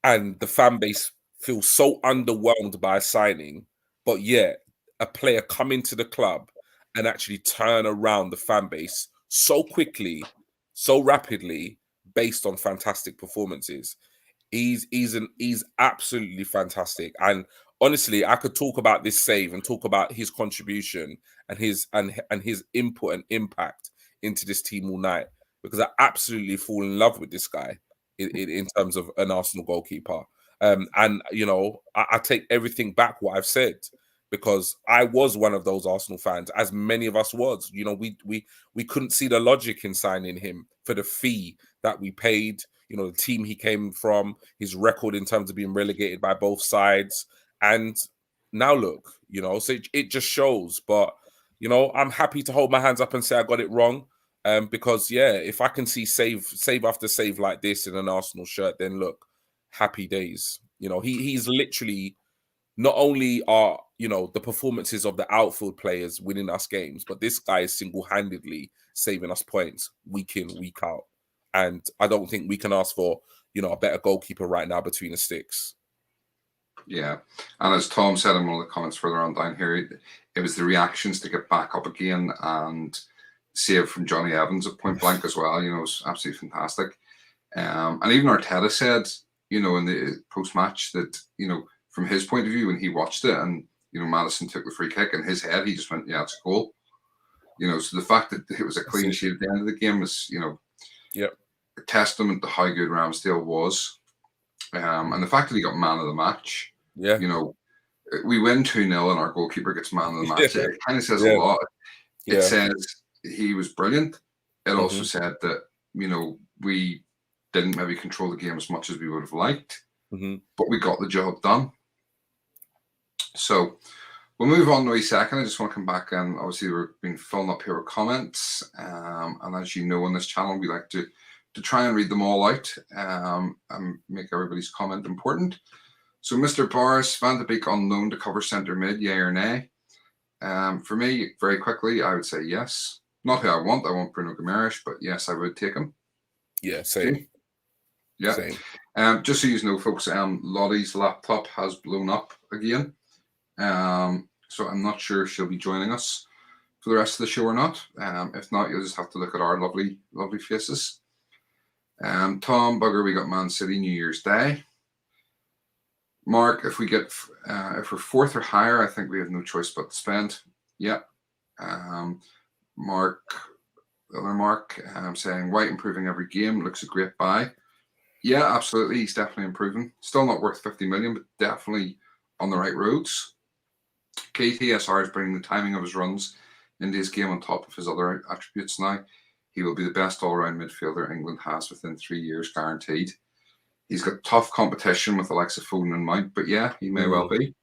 S3: and the fan base feels so underwhelmed by a signing, but yet a player come into the club and actually turn around the fan base so quickly, so rapidly, based on fantastic performances. He's absolutely fantastic. And honestly, I could talk about this save and talk about his contribution and his input and impact into this team all night, because I absolutely fall in love with this guy in terms of an Arsenal goalkeeper. And I take everything back what I've said, because I was one of those Arsenal fans, as many of us was. We couldn't see the logic in signing him for the fee that we paid. The team he came from, his record in terms of being relegated by both sides, and now look, so it just shows. But I'm happy to hold my hands up and say I got it wrong, because if I can see save after save like this in an Arsenal shirt, then look, happy days. He's literally, not only are the performances of the outfield players winning us games, but this guy is single-handedly saving us points week in, week out. And I don't think we can ask for a better goalkeeper right now between the sticks.
S1: Yeah, and as Tom said in one of the comments further on down here, it was the reactions to get back up again and save from Johnny Evans at point blank as well. It was absolutely fantastic. And even Arteta said, in the post-match that, from his point of view, when he watched it and, Maddison took the free kick, in his head, he just went, yeah, it's a goal. So the fact that it was a clean sheet at the end of the game was, a testament to how good Ramsdale was. And the fact that he got man of the match, we win 2-0 and our goalkeeper gets man of the match.
S3: Yeah.
S1: It kind of says a
S3: Yeah.
S1: lot. It
S3: Yeah.
S1: says he was brilliant. It also
S3: Mhm.
S1: said that, we didn't maybe control the game as much as we would have liked,
S3: Mhm.
S1: but we got the job done. So we'll move on to a second. I just want to come back, and obviously we've been filling up here with comments. And as you know, on this channel, we like to try and read them all out and make everybody's comment important. So Mr. Boris Van de Beek on loan to cover centre mid, yay or nay? For me, very quickly, I would say yes. Not who I want. I want Bruno Guimaraes, but yes, I would take him.
S3: Yeah, same.
S1: Yeah.
S3: Same.
S1: Just so you know, folks, Lottie's laptop has blown up again. So I'm not sure if she'll be joining us for the rest of the show or not. If not, you'll just have to look at our lovely, lovely faces. Tom Bugger, we got Man City New Year's Day. Mark, if we're fourth or higher, I think we have no choice but to spend. Yeah. Mark, the other Mark, saying White improving every game, looks a great buy. Yeah, absolutely. He's definitely improving. Still not worth 50 million, but definitely on the right roads. KTSR is bringing the timing of his runs into his game on top of his other attributes now. He will be the best all-round midfielder England has within 3 years, guaranteed. He's got tough competition with the likes of Foden and Mount, but yeah, he may well be.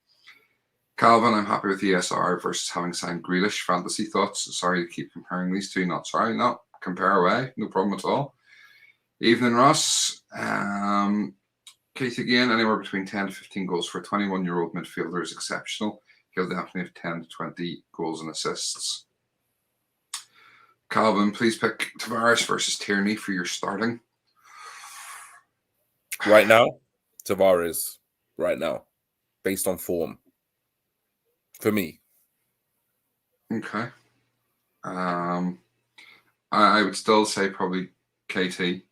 S1: Calvin, I'm happy with ESR versus having signed Grealish. Fantasy thoughts? Sorry to keep comparing these two. Not sorry, not compare away. No problem at all. Evening, Ross. Keith again, anywhere between 10 to 15 goals for a 21-year-old midfielder is exceptional. He'll definitely have 10 to 20 goals and assists. Calvin, please pick Tavares versus Tierney for your starting.
S3: Right now, Tavares. Right now, based on form. For me.
S1: Okay. I would still say probably KT.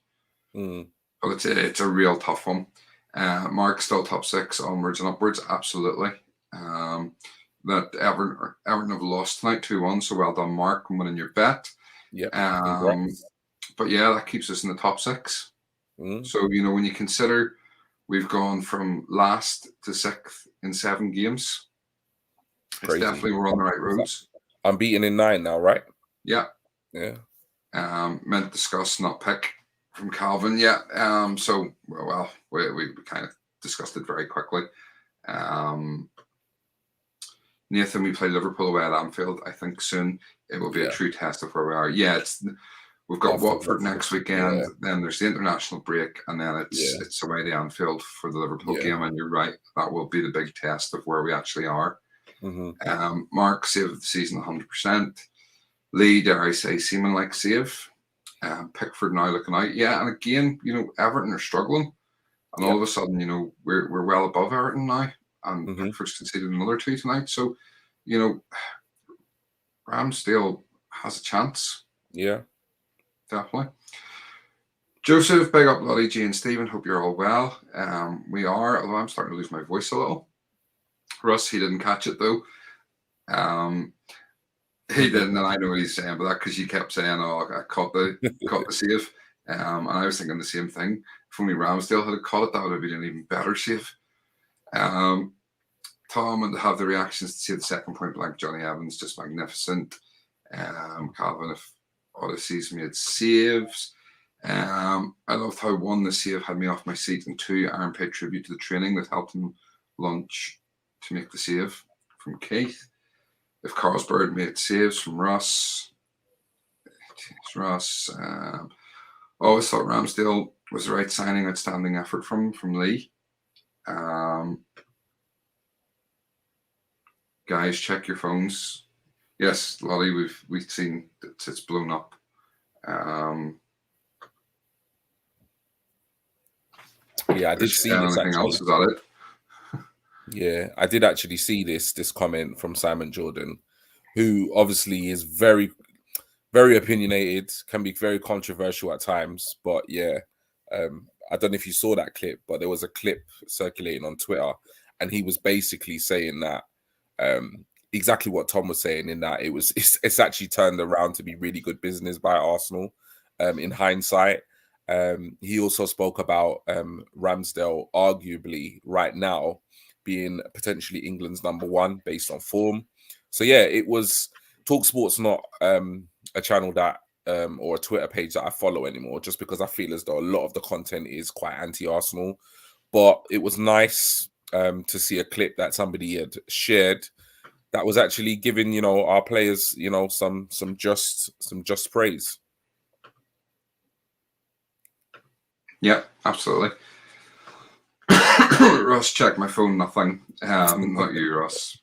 S1: But it's a real tough one. Mark still top 6 onwards and upwards, absolutely. That Everton have lost tonight 2-1, so well done, Mark, on winning your bet.
S3: Yeah.
S1: But yeah, that keeps us in the top 6. So when you consider we've gone from last to 6th in 7 games, it's definitely we're on the right roads.
S3: I'm beaten in 9 now, right?
S1: Yeah.
S3: Yeah.
S1: Meant discuss, not pick. From Calvin, yeah. So, well, we kind of discussed it very quickly. Nathan, we play Liverpool away at Anfield. I think soon it will be a true test of where we are. Yeah, we've got Watford next weekend. Yeah. Then there's the international break, and then it's away to Anfield for the Liverpool game. And you're right, that will be the big test of where we actually are. Mark, save of the season 100%. Lee, dare I say, Seaman like save. Pickford now looking out. Yeah, and again, Everton are struggling. And all of a sudden, we're well above Everton now. And Pickford's conceded another 2 tonight. So, Ramsdale has a chance.
S3: Yeah.
S1: Definitely. Joseph, big up Lottie, G and Stephen. Hope you're all well. We are, although I'm starting to lose my voice a little. Russ, he didn't catch it though. He didn't, and I know what he's saying, but that because you kept saying, "Oh, I caught the save," and I was thinking the same thing. If only Ramsdale had caught it, that would have been an even better save. Tom, and to have the reactions to see the second point blank, Johnny Evans, just magnificent. Calvin, if Odyssey's made saves. I loved how 1, the save had me off my seat, and 2, Aaron paid tribute to the training that helped him launch to make the save. From Keith. If Carlsberg made saves, from Ross. Always thought Ramsdale was the right signing. Outstanding effort from Lee. Guys, check your phones. Yes, Lottie, we've seen that it's blown up.
S3: Yeah, I did see this.
S1: Anything else? Is that it?
S3: Yeah, I did actually see this comment from Simon Jordan, who obviously is very, very opinionated, can be very controversial at times. But yeah, I don't know if you saw that clip, but there was a clip circulating on Twitter, and he was basically saying that exactly what Tom was saying, in that it's actually turned around to be really good business by Arsenal. In hindsight, he also spoke about Ramsdale arguably right now being potentially England's #1 based on form. So yeah, it was TalkSport's not a channel that or a Twitter page that I follow anymore, just because I feel as though a lot of the content is quite anti-Arsenal. But it was nice to see a clip that somebody had shared that was actually giving, you know, our players, you know, some just praise.
S1: Yeah, absolutely. Ross, check my phone. Nothing. Not you, Ross.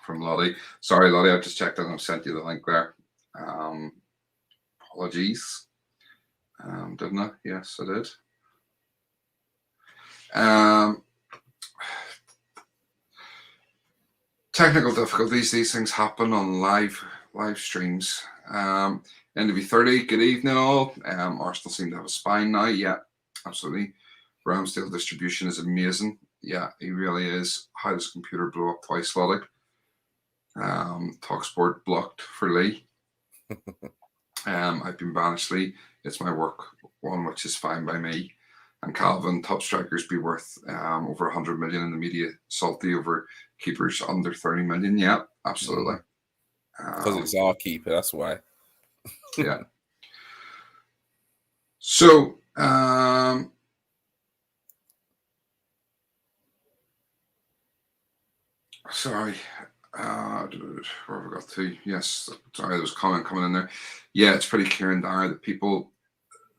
S1: From Lottie. Sorry, Lottie. I just checked and I've sent you the link there. Apologies. Didn't I? Yes, I did. Technical difficulties. These things happen on live streams. NW30. Good evening, all. Arsenal seem to have a spine now. Yeah, absolutely. Ramsdale distribution is amazing. Yeah, he really is. How does computer blow up twice, Lottie? TalkSport blocked for Lee. I've been banished, Lee. It's my work one, which is fine by me. And Calvin, top strikers be worth over 100 million in the media. Salty over keepers under 30 million. Yeah, absolutely.
S3: Because it's our keeper, that's why.
S1: Yeah. So, sorry. Where have we got to? Yes, sorry, there was a comment coming in there. Yeah, it's pretty clear and dire that people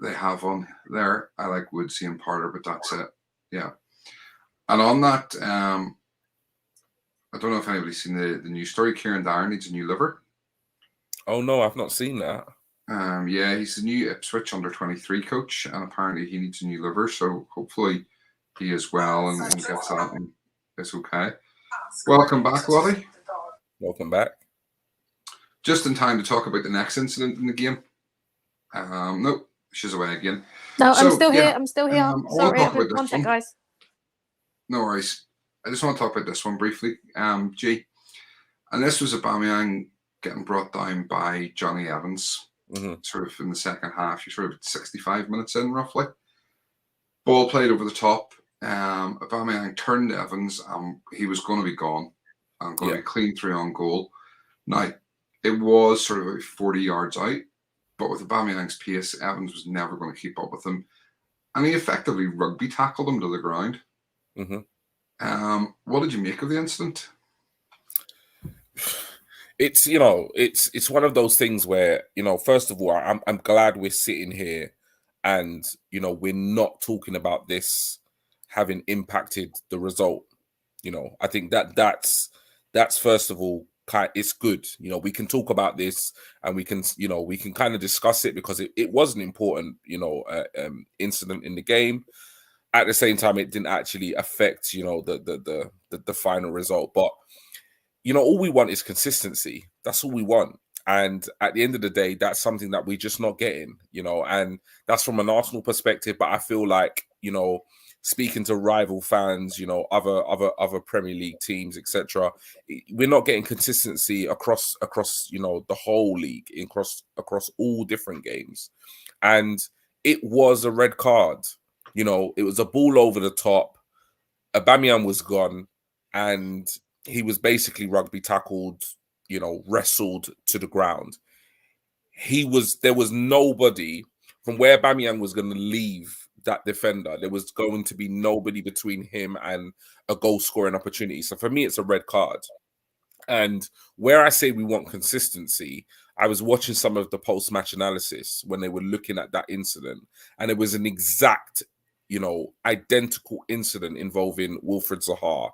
S1: they have on there. I like Woodsy and Parter, but that's it. Yeah. And on that, I don't know if anybody's seen the news story. Kieran Dyer needs a new liver.
S3: Oh no, I've not seen that.
S1: Yeah, he's the new Ipswich under-23 coach, and apparently he needs a new liver. So hopefully he is well and gets that and it's okay. Welcome back, Lottie.
S3: Welcome back.
S1: Just in time to talk about the next incident in the game. Nope, she's away again.
S5: No,
S1: So,
S5: I'm still
S1: yeah,
S5: here. I'm still here. Sorry, one sec, guys.
S1: No worries. I just want to talk about this one briefly, G. And this was Aubameyang getting brought down by Johnny Evans, sort of in the second half. You're sort of 65 minutes in, roughly. Ball played over the top. Aubameyang turned to Evans, and he was going to be gone and going to be clean through on goal. Now, it was sort of about 40 yards out, but with Aubameyang's pace, Evans was never going to keep up with him. And he effectively rugby tackled him to the ground. What did you make of the incident?
S3: It's, you know, it's one of those things where, you know, first of all, I'm glad we're sitting here and, you know, we're not talking about this having impacted the result. You know, I think that's first of all, it's good. You know, we can talk about this and we can, you know, we can kind of discuss it because it was an important, you know, incident in the game. At the same time, it didn't actually affect, you know, the final result. But, you know, all we want is consistency. That's all we want. And at the end of the day, that's something that we're just not getting, you know, and that's from an Arsenal perspective. But I feel like, you know, speaking to rival fans, you know, other Premier League teams, etc., we're not getting consistency across, you know, the whole league, across all different games. And it was a red card. You know, it was a ball over the top. Aubameyang was gone, and he was basically rugby tackled, you know, wrestled to the ground. There was nobody from where Aubameyang was going to leave that defender. There was going to be nobody between him and a goal scoring opportunity. So for me, it's a red card. And where I say we want consistency, I was watching some of the post-match analysis when they were looking at that incident, and it was an exact, you know, identical incident involving Wilfried Zaha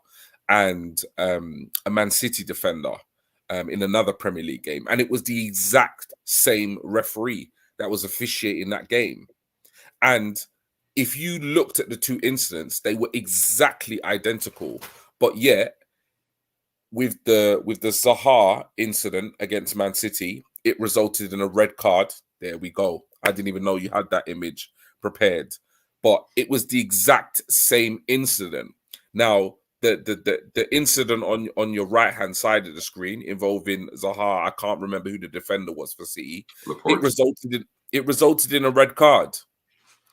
S3: and a Man City defender in another Premier League game. And it was the exact same referee that was officiating that game. And if you looked at the two incidents, they were exactly identical. But yet, with the Zaha incident against Man City, it resulted in a red card. There we go. I didn't even know you had that image prepared. But it was the exact same incident. Now, the incident on your right-hand side of the screen involving Zaha, I can't remember who the defender was for City. It resulted in a red card,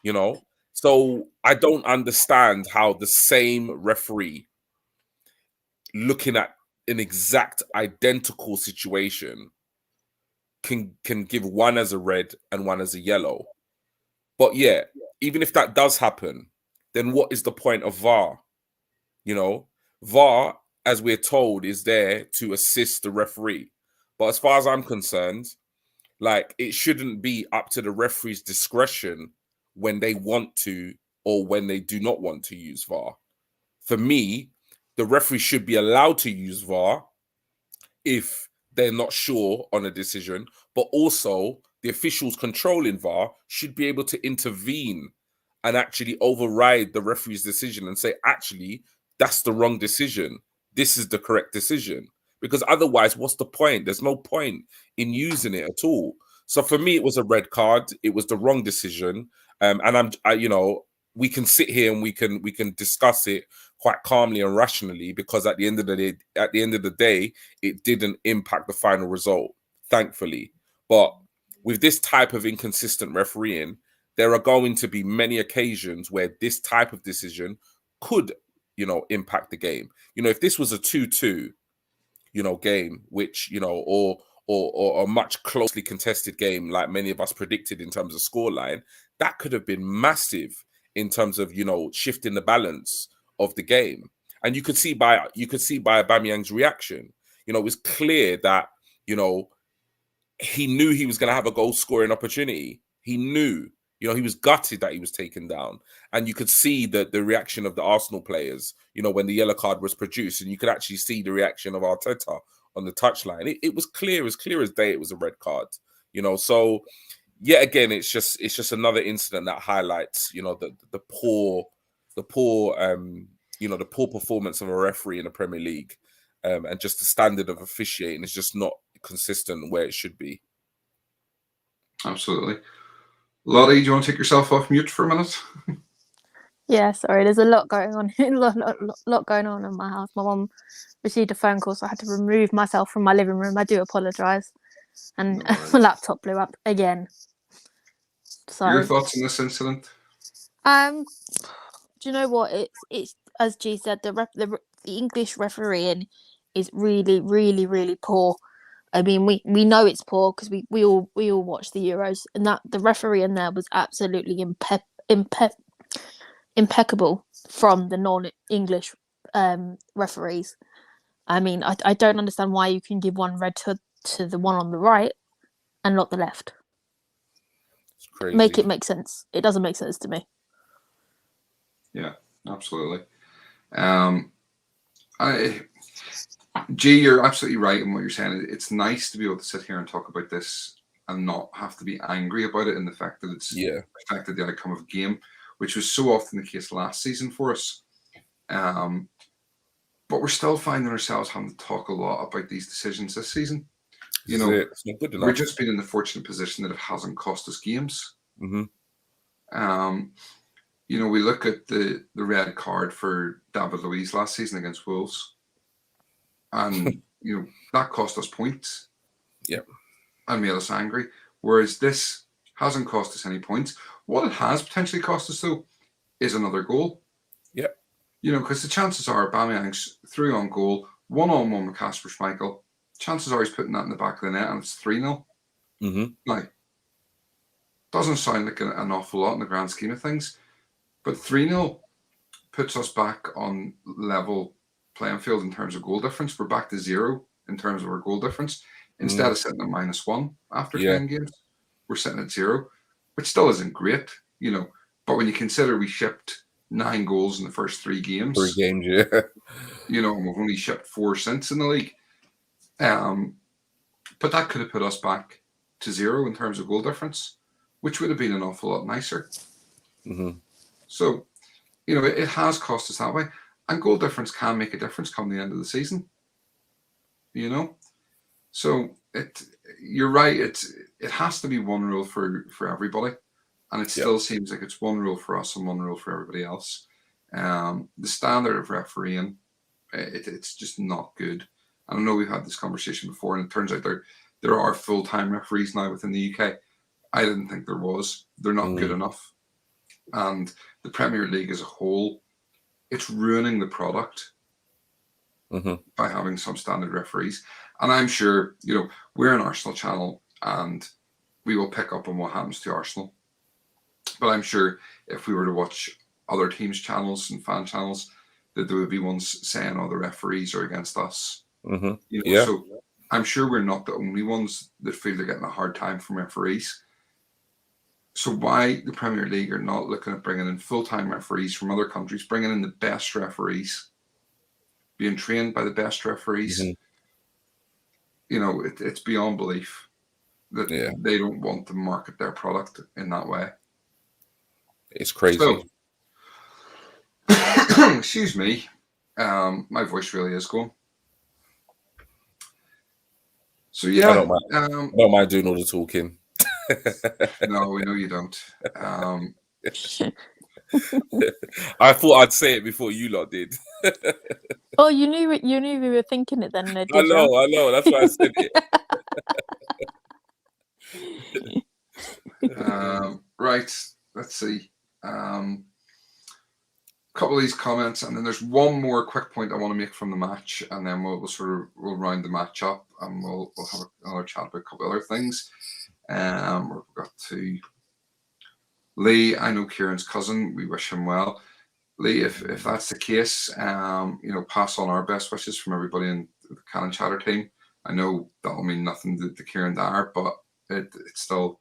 S3: you know? So I don't understand how the same referee looking at an exact identical situation can give one as a red and one as a yellow. But yeah, even if that does happen, then what is the point of VAR? You know, VAR, as we're told, is there to assist the referee. But as far as I'm concerned, like, it shouldn't be up to the referee's discretion when they want to or when they do not want to use VAR. For me, the referee should be allowed to use VAR if they're not sure on a decision, but also the officials controlling VAR should be able to intervene and actually override the referee's decision and say, actually, that's the wrong decision. This is the correct decision. Because otherwise, what's the point? There's no point in using it at all. So for me, it was a red card. It was the wrong decision. And we can sit here and we can discuss it quite calmly and rationally, because at the end of the day, it didn't impact the final result, thankfully. But with this type of inconsistent refereeing, there are going to be many occasions where this type of decision could, impact the game. If this was a 2-2, game, which, or a much closely contested game, like many of us predicted in terms of scoreline, that could have been massive in terms of, shifting the balance of the game. And you could see by Aubameyang's reaction, it was clear that, he knew he was going to have a goal scoring opportunity. He knew, he was gutted that he was taken down. And you could see the reaction of the Arsenal players, when the yellow card was produced, and you could actually see the reaction of Arteta on the touchline. It was clear as day it was a red card, so yet again, it's just another incident that highlights, the poor performance of a referee in the Premier League, and just the standard of officiating is just not consistent where it should be.
S1: Absolutely. Lottie, do you want to take yourself off mute for a minute?
S5: Yeah, sorry. There's a lot going on. lot going on in my house. My mum received a phone call, so I had to remove myself from my living room. I do apologise. And my laptop blew up again. So,
S1: your thoughts on this incident?
S5: Do you know what? It's as G said, the English refereeing is really, really, really poor. I mean, we know it's poor because we all watch the Euros, and that the referee in there was absolutely impeccable from the non-English referees. I mean, I don't understand why you can give one red to the one on the right and not the left.
S3: It's crazy.
S5: Make it make sense. It doesn't make sense to me.
S1: Yeah, absolutely. G, you're absolutely right in what you're saying. It's nice to be able to sit here and talk about this and not have to be angry about it in the fact that it's affected the outcome of a game, which was so often the case last season for us. But we're still finding ourselves having to talk a lot about these decisions this season.
S3: It's not good enough.
S1: We're just been in the fortunate position that it hasn't cost us games.
S3: Mm-hmm.
S1: We look at the red card for David Luiz last season against Wolves, and that cost us points.
S3: Yep.
S1: And made us angry. Whereas this hasn't cost us any points. What it has potentially cost us, though, is another goal.
S3: Yep.
S1: Because the chances are Aubameyang's through on goal, 1-on-1 with Kasper Schmeichel. Chances are he's putting that in the back of the net, and it's 3-0.
S3: Mm-hmm.
S1: Like, doesn't sound like an awful lot in the grand scheme of things, but 3-0 puts us back on level playing field in terms of goal difference. We're back to 0 in terms of our goal difference. Instead of sitting at -1 after 10 games, we're sitting at 0, which still isn't great, But when you consider we shipped 9 goals in the first 3 games.
S3: 3 games, yeah.
S1: And we've only shipped 4 since in the league. But that could have put us back to 0 in terms of goal difference, which would have been an awful lot nicer.
S3: Mm-hmm.
S1: So, it has cost us that way. And goal difference can make a difference come the end of the season. So you're right. It has to be one rule for everybody, and it still seems like it's one rule for us and one rule for everybody else. The standard of refereeing, it's just not good. And I know we've had this conversation before, and it turns out there are full-time referees now within the UK. I didn't think there was. They're not good enough, and the Premier League as a whole, it's ruining the product. by having substandard referees. And I'm sure, we're an Arsenal channel and we will pick up on what happens to Arsenal. But I'm sure if we were to watch other teams' channels and fan channels, that there would be ones saying, "Oh, the referees are against us." So I'm sure we're not the only ones that feel they're getting a hard time from referees. So why the Premier League are not looking at bringing in full-time referees from other countries, bringing in the best referees, being trained by the best referees? It's beyond belief that they don't want to market their product in that way.
S3: It's crazy.
S1: So, excuse me, my voice really is going. So yeah,
S3: I don't mind doing all the talking.
S1: No, we know you don't.
S3: I thought I'd say it before you lot did.
S5: Oh, you knew we were thinking it then, did
S3: I know. That's why I said
S1: it. Right. Let's see. Couple of these comments, and then there's one more quick point I want to make from the match, and then we'll round the match up, and we'll have another chat about a couple of other things. We've got to Lee. I know Kieran's cousin. We wish him well. Lee, if that's the case, pass on our best wishes from everybody in the Cannon Chatter team. I know that'll mean nothing to Kieran Dyer, but it's still,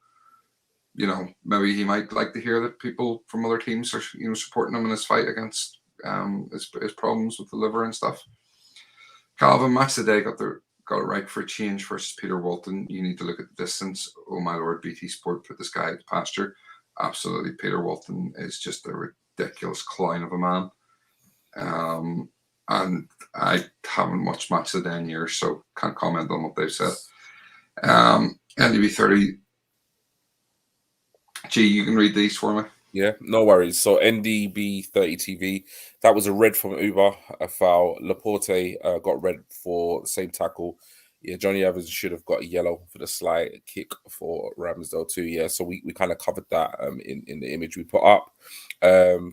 S1: maybe he might like to hear that people from other teams are, supporting him in his fight against his problems with the liver and stuff. Calvin, match of the day got it right for a change versus Peter Walton. You need to look at the distance. Oh my lord, BT Sport put this guy at the pasture. Absolutely, Peter Walton is just a ridiculous clown of a man. And I haven't watched match of the day in years, so can't comment on what they've said. NDB30. Gee, you can read these for me.
S3: Yeah, no worries. So NDB30 TV, that was a red from Uber, a foul. Laporte got red for the same tackle. Yeah, Johnny Evans should have got a yellow for the slight kick for Ramsdale too. Yeah, so we kind of covered that in the image we put up.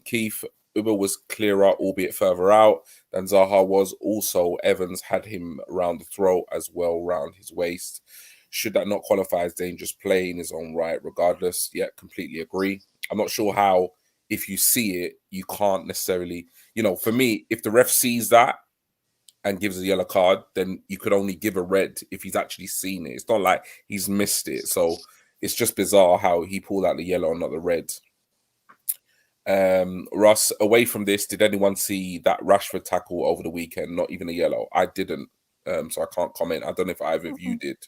S3: Keith, Uber was clearer, albeit further out than Zaha was. Also, Evans had him round the throat as well, round his waist. Should that not qualify as dangerous play in his own right, regardless? Yeah, completely agree. I'm not sure how, if you see it, you can't necessarily, for me, if the ref sees that and gives a yellow card, then you could only give a red if he's actually seen it. It's not like he's missed it. So it's just bizarre how he pulled out the yellow and not the red. Russ, away from this, did anyone see that Rashford tackle over the weekend? Not even a yellow. I didn't. So I can't comment. I don't know if either of you did.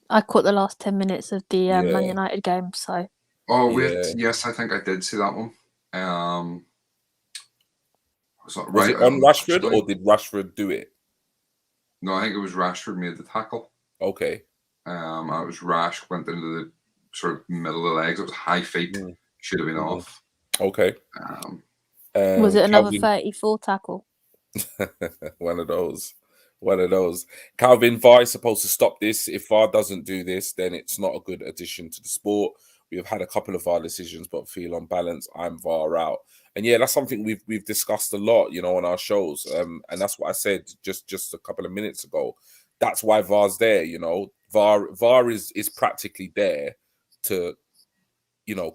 S5: I caught the last 10 minutes of the Man United game, so.
S1: Oh, wait. Yes, I think I did see that one. Was it
S3: on Rashford, or did Rashford do it?
S1: No, I think it was Rashford made the tackle.
S3: Okay.
S1: It was Rash, went into the sort of middle of the legs. It was high feet. Should have been off.
S3: Okay.
S5: Was it another 34 tackle?
S3: One of those. Calvin, VAR is supposed to stop this. If VAR doesn't do this, then it's not a good addition to the sport. We have had a couple of VAR decisions, but feel on balance, I'm VAR out. And yeah, that's something we've discussed a lot, on our shows. And that's what I said just a couple of minutes ago. That's why VAR's there, VAR is practically there to,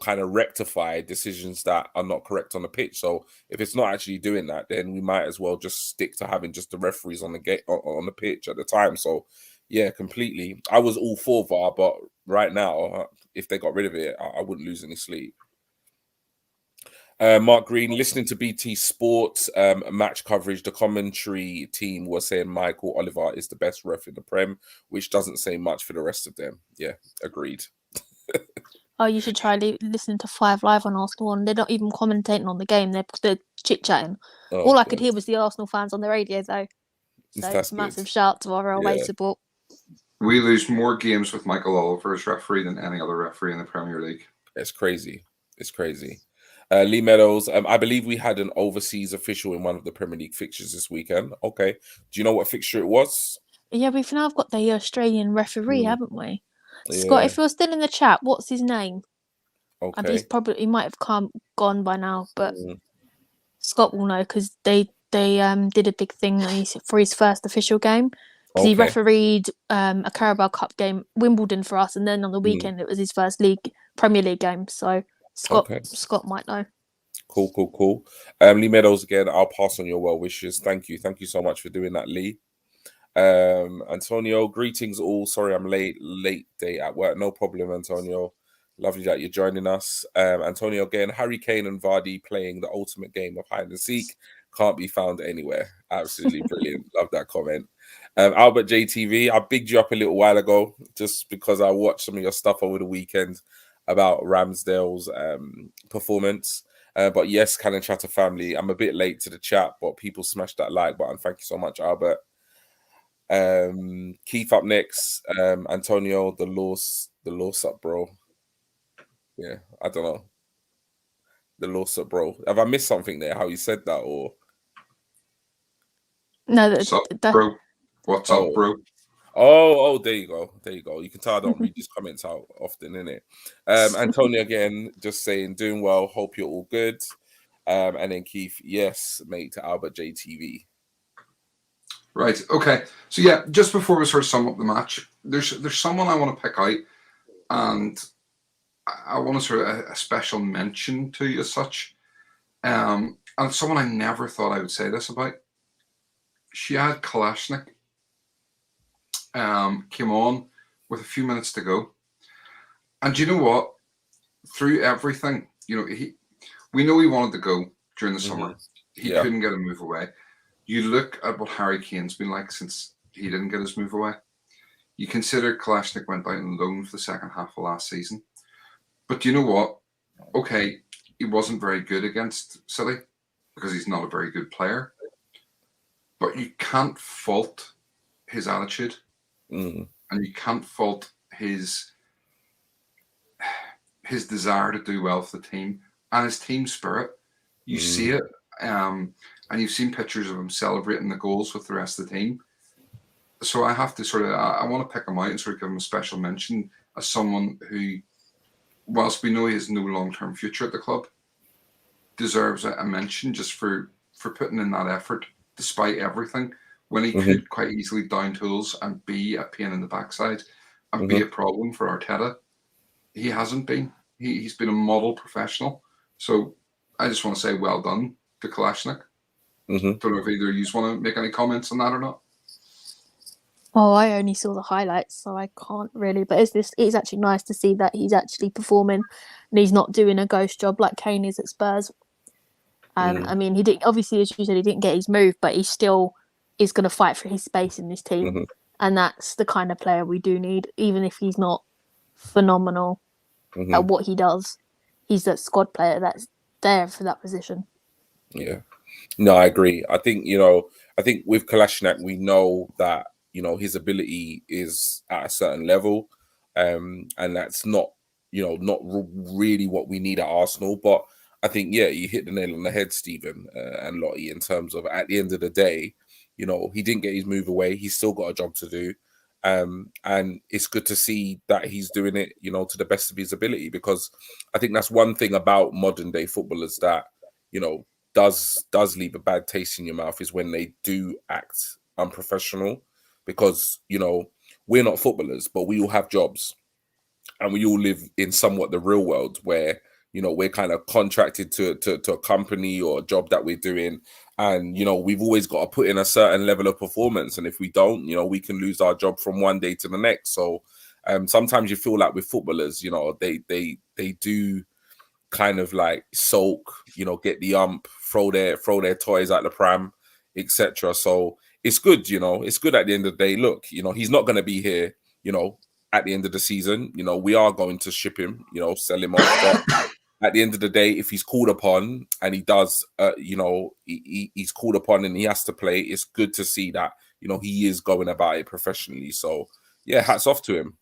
S3: kind of rectify decisions that are not correct on the pitch. So if it's not actually doing that, then we might as well just stick to having just the referees on the pitch at the time. So yeah, completely. I was all for VAR, but right now, if they got rid of it, I wouldn't lose any sleep. Mark Green, listening to BT Sports match coverage, the commentary team was saying Michael Oliver is the best ref in the Prem, which doesn't say much for the rest of them. Yeah, agreed.
S5: Oh, you should try listening to 5 Live on Arsenal One. They're not even commentating on the game. They're chit-chatting. All I could hear was the Arsenal fans on the radio, though. So it's a massive shout to our away support.
S1: We lose more games with Michael Oliver as referee than any other referee in the Premier League.
S3: It's crazy. Lee Meadows, I believe we had an overseas official in one of the Premier League fixtures this weekend. Okay. Do you know what fixture it was?
S5: Yeah, we've now got the Australian referee, haven't we? Scott, if you're still in the chat, what's his name?
S3: Okay.
S5: He might have gone by now, but Scott will know because they did a big thing for his first official game, because he refereed a Carabao Cup game, Wimbledon, for us, and then on the weekend it was his first Premier League game. So Scott might know.
S3: Cool. Lee Meadows again. I'll pass on your well wishes. Thank you so much for doing that, Lee. Antonio, greetings all. Sorry I'm late day at work. No problem, Antonio. Lovely that you're joining us. Antonio again. Harry Kane and Vardy playing the ultimate game of hide and seek. Can't be found anywhere. Absolutely brilliant. Love that comment. Albert JTV, I bigged you up a little while ago just because I watched some of your stuff over the weekend about Ramsdale's performance. But yes, Cannon Chatter family, I'm a bit late to the chat, but people smash that like button. Thank you so much, Albert. Keith up next. Antonio, the law's up, bro. Yeah, I don't know. The law's up, bro. Have I missed something there? How you said that, or
S5: no?
S1: What's up, bro? What's up, bro?
S3: Oh, there you go. You can tell I don't read these comments out often, innit? Antonio again, just saying, doing well. Hope you're all good. And then Keith, yes, mate, to Albert JTV.
S1: Right. Okay. So yeah, just before we sort of sum up the match, there's someone I want to pick out, and I want to sort of a special mention to you as such. And someone I never thought I would say this about. Shiad Kalashnik came on with a few minutes to go, and do you know what? Through everything, we know he wanted to go during the summer. He couldn't get a move away. You look at what Harry Kane's been like since he didn't get his move away. You consider Kalashnik went out on loan for the second half of last season. But do you know what? Okay, he wasn't very good against City because he's not a very good player. But you can't fault his attitude. And you can't fault his desire to do well for the team and his team spirit. You see it. And you've seen pictures of him celebrating the goals with the rest of the team. So I have to I want to pick him out and sort of give him a special mention as someone who, whilst we know he has no long-term future at the club, deserves a mention just for putting in that effort despite everything, when he could quite easily down tools and be a pain in the backside and be a problem for Arteta. He hasn't been. He's been a model professional. So I just want to say well done to Kalashnik. Don't know if either of you want to make any comments on that or not.
S5: Oh, I only saw the highlights, so I can't really. But it's actually nice to see that he's actually performing and he's not doing a ghost job like Kane is at Spurs. I mean, he didn't, obviously, as you said, he didn't get his move, but he still is going to fight for his space in this team. And that's the kind of player we do need, even if he's not phenomenal at what he does. He's that squad player that's there for that position.
S3: Yeah. No, I agree. I think with Kalashnik, we know that, his ability is at a certain level. And that's not really what we need at Arsenal. But I think, you hit the nail on the head, Stephen and Lottie, in terms of at the end of the day, he didn't get his move away. He's still got a job to do. And it's good to see that he's doing it, to the best of his ability, because I think that's one thing about modern day footballers that, does leave a bad taste in your mouth, is when they do act unprofessional, because, we're not footballers, but we all have jobs and we all live in somewhat the real world where, we're kind of contracted to a company or a job that we're doing. And, we've always got to put in a certain level of performance. And if we don't, we can lose our job from one day to the next. So sometimes you feel like with footballers, they do kind of like sulk, get the ump, throw their toys at the pram, etc. So it's good, it's good at the end of the day. Look, he's not going to be here, at the end of the season. We are going to ship him, sell him off. But at the end of the day, if he's called upon and he does, he's called upon and he has to play, it's good to see that, he is going about it professionally. So, yeah, hats off to him.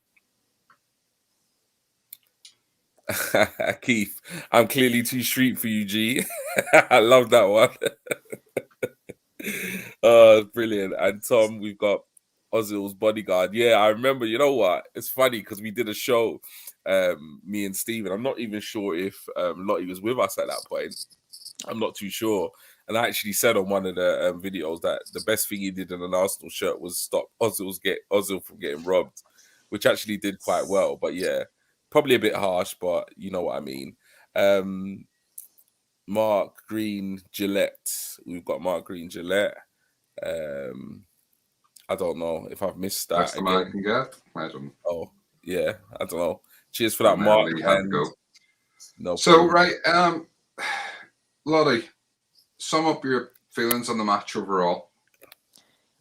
S3: Keith, I'm clearly too street for you, G. I love that one. Brilliant. And Tom, we've got Ozil's bodyguard. Yeah, I remember. You know what? It's funny because we did a show, me and Steven. I'm not even sure if Lottie was with us at that point. I'm not too sure. And I actually said on one of the videos that the best thing he did in an Arsenal shirt was stop Ozil from getting robbed, which actually did quite well. But yeah, probably a bit harsh, but you know what I mean. Mark Green Gillette. We've got Mark Green Gillette. I don't know if I've missed that
S1: That's the man I
S3: again.
S1: can get. I don't.
S3: Oh yeah, I don't know. Cheers for that,
S1: No,
S3: Mark.
S1: you have to go.
S3: No
S1: So
S3: problem.
S1: right, Lottie, sum up your feelings on the match overall.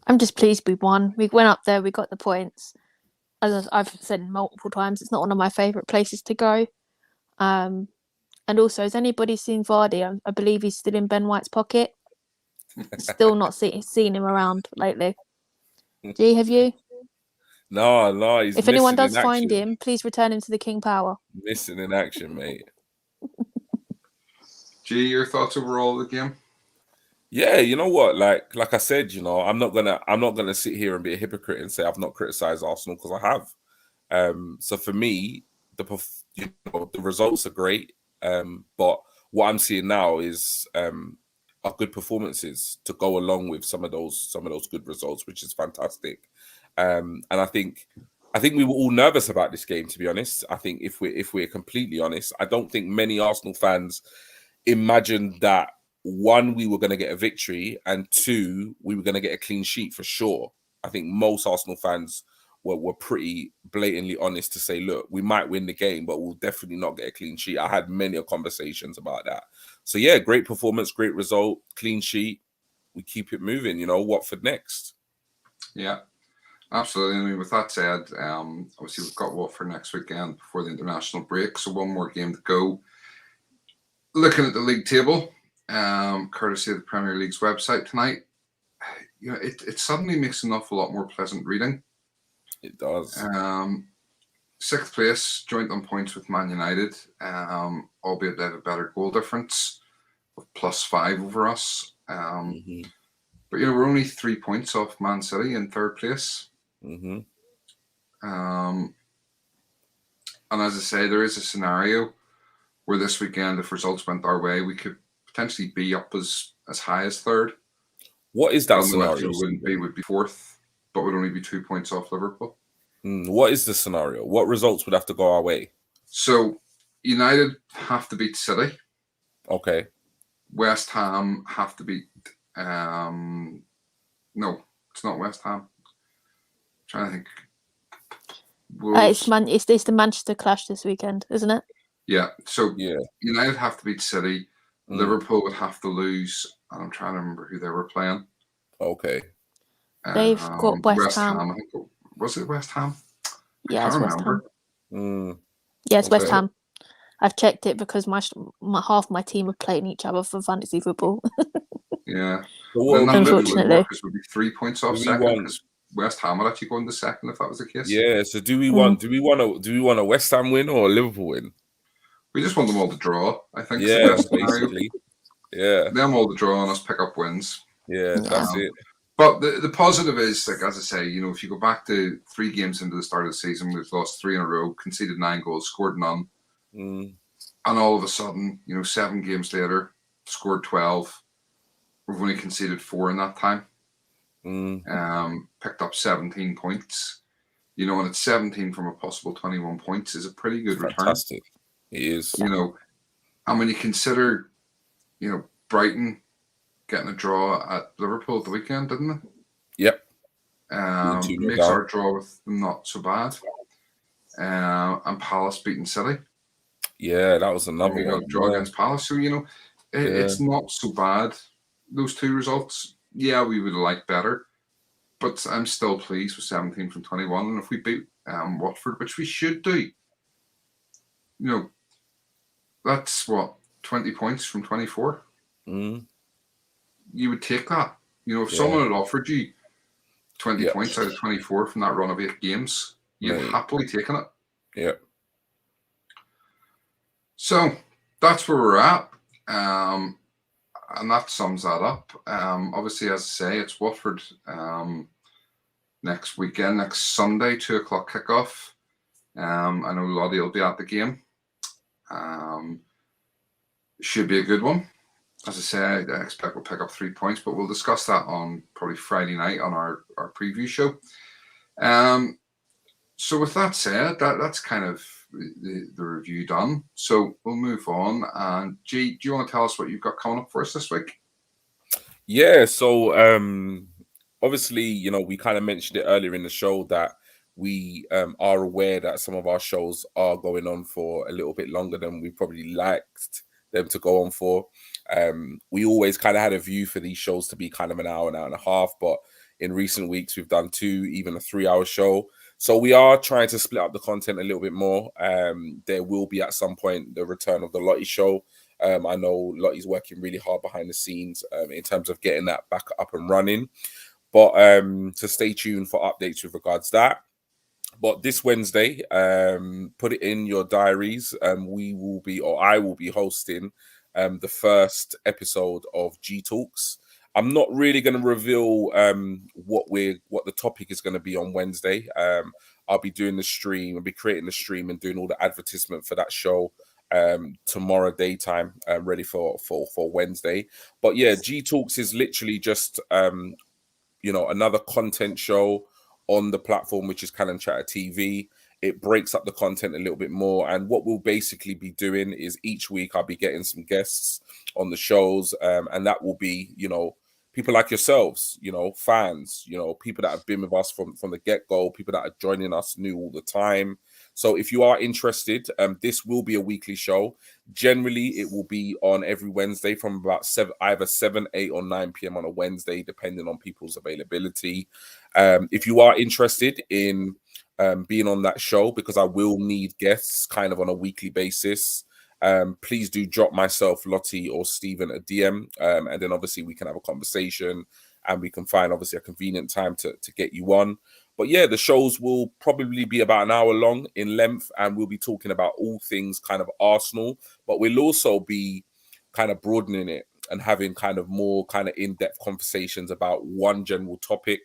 S5: I'm just pleased we won. We went up there, we got the points. As I've said multiple times, it's not one of my favourite places to go. And also, has anybody seen Vardy? I believe he's still in Ben White's pocket. Still not seen him around lately. G, have you?
S3: No, he's
S5: If
S3: missing
S5: anyone does
S3: in action.
S5: find him, please return him to the King Power.
S3: Missing in action, mate.
S1: G, your thoughts overall of the game?
S3: Yeah, you know what? Like I said, you know, I'm not gonna sit here and be a hypocrite and say I've not criticized Arsenal, because I have. So for me, the results are great. But what I'm seeing now is are good performances to go along with some of those good results, which is fantastic. And I think we were all nervous about this game, to be honest. I think if we're completely honest, I don't think many Arsenal fans imagined that, one, we were going to get a victory, and two, we were going to get a clean sheet for sure. I think most Arsenal fans were pretty blatantly honest to say, look, we might win the game, but we'll definitely not get a clean sheet. I had many conversations about that. So yeah, great performance, great result, clean sheet. We keep it moving, you know. Watford next.
S1: Yeah, absolutely. I mean, with that said, obviously we've got Watford next weekend before the international break, so one more game to go. Looking at the league table, courtesy of the Premier League's website tonight, you know, it suddenly makes an awful lot more pleasant reading.
S3: It does.
S1: 6th place, joint on points with Man United, albeit they have a better goal difference of +5 over us. But you know, we're only 3 points off Man City in 3rd place. And as I say, there is a scenario where this weekend, if results went our way, we could potentially be up as high as 3rd.
S3: What is that scenario?
S1: Would be 4th, but would only be 2 points off Liverpool.
S3: What is the scenario? What results would have to go our way?
S1: So United have to beat City.
S3: Okay.
S1: West Ham have to beat. No, it's not West Ham. I'm trying to think.
S5: It's the Manchester clash this weekend, isn't it?
S1: Yeah. So
S3: yeah,
S1: United have to beat City. Liverpool would have to lose. And I'm trying to remember who they were playing.
S3: Okay.
S5: They've got West Ham.
S1: I think, was it West Ham?
S5: Yeah, it's West Ham.
S3: Yeah,
S5: it's West Ham. I've checked it because half my team are playing each other for fantasy football.
S1: Yeah.
S5: Unfortunately,
S1: would be 3 points off second, because West Ham would actually go into second if that was the case.
S3: Yeah. So do we want a West Ham win or a Liverpool win?
S1: We just want them all to draw, I think.
S3: Yeah, basically. Yeah.
S1: Them all to draw and us pick up wins.
S3: Yeah, that's it.
S1: But the positive is, like, as I say, you know, if you go back to 3 games into the start of the season, we've lost 3 in a row, conceded 9 goals, scored none. And all of a sudden, you know, 7 games later, scored 12. We've only conceded 4 in that time. Picked up 17 points. You know, and it's 17 from a possible 21 points is a pretty good return.
S3: Fantastic. It is.
S1: You know, and when you consider, you know, Brighton getting a draw at Liverpool at the weekend, didn't it?
S3: Yep.
S1: Makes our draw with them not so bad. And Palace beating City.
S3: Yeah, that was another one.
S1: Draw against Palace. So, you know, it's not so bad, those 2 results. Yeah, we would have liked better. But I'm still pleased with 17 from 21. And if we beat Watford, which we should do, you know, that's what, 20 points from 24? You would take that. You know, if someone had offered you 20 points out of 24 from that run of 8 games, you'd happily taken it.
S3: Yeah.
S1: So that's where we're at. And that sums that up. Obviously, as I say, it's Watford next weekend, next Sunday, 2:00 kickoff. I know Lottie will be at the game. Should be a good one. as I say, I expect we'll pick up 3 points, but we'll discuss that on probably Friday night on our preview show. So with that said, that's kind of the review done. So we'll move on. And G, do you want to tell us what you've got coming up for us this week?
S3: Yeah, so obviously, you know, we kind of mentioned it earlier in the show that we are aware that some of our shows are going on for a little bit longer than we probably liked them to go on for. We always kind of had a view for these shows to be kind of an hour and a half, but in recent weeks we've done 2, even a 3-hour show. So we are trying to split up the content a little bit more. There will be at some point the return of the Lottie show. I know Lottie's working really hard behind the scenes in terms of getting that back up and running. But so stay tuned for updates with regards to that. But this Wednesday, put it in your diaries. We will be, or I will be hosting the first episode of G Talks. I'm not really going to reveal what the topic is going to be on Wednesday. I'll be doing the stream. I'll be creating the stream and doing all the advertisement for that show tomorrow daytime, ready for Wednesday. But yeah, G Talks is literally just another content show on the platform, which is Canon Chatter TV. It breaks up the content a little bit more, and what we'll basically be doing is each week I'll be getting some guests on the shows, and that will be, people like yourselves, fans, people that have been with us from the get-go, people that are joining us new all the time. So if you are interested, this will be a weekly show. Generally, it will be on every Wednesday from about either 7, 8, or 9 p.m. on a Wednesday, depending on people's availability. If you are interested in being on that show, because I will need guests kind of on a weekly basis, please do drop myself, Lottie, or Stephen a DM, and then obviously we can have a conversation and we can find obviously a convenient time to get you on. But yeah, the shows will probably be about an hour long in length, and we'll be talking about all things kind of Arsenal, but we'll also be kind of broadening it and having kind of more kind of in-depth conversations about one general topic.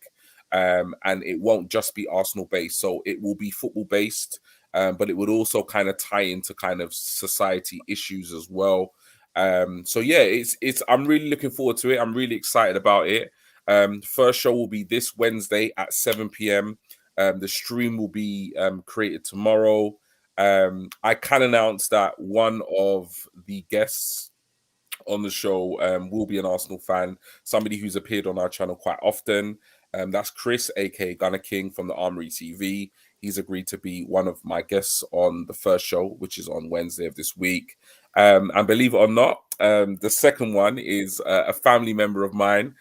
S3: And it won't just be Arsenal based, so it will be football based, but it would also kind of tie into kind of society issues as well. So yeah, it's I'm really looking forward to it. I'm really excited about it. First show will be this Wednesday at 7 p.m. The stream will be created tomorrow. I can announce that one of the guests on the show will be an Arsenal fan, somebody who's appeared on our channel quite often. That's Chris, aka Gunner King from the Armory TV. He's agreed to be one of my guests on the first show, which is on Wednesday of this week. And believe it or not, the second one is a family member of mine.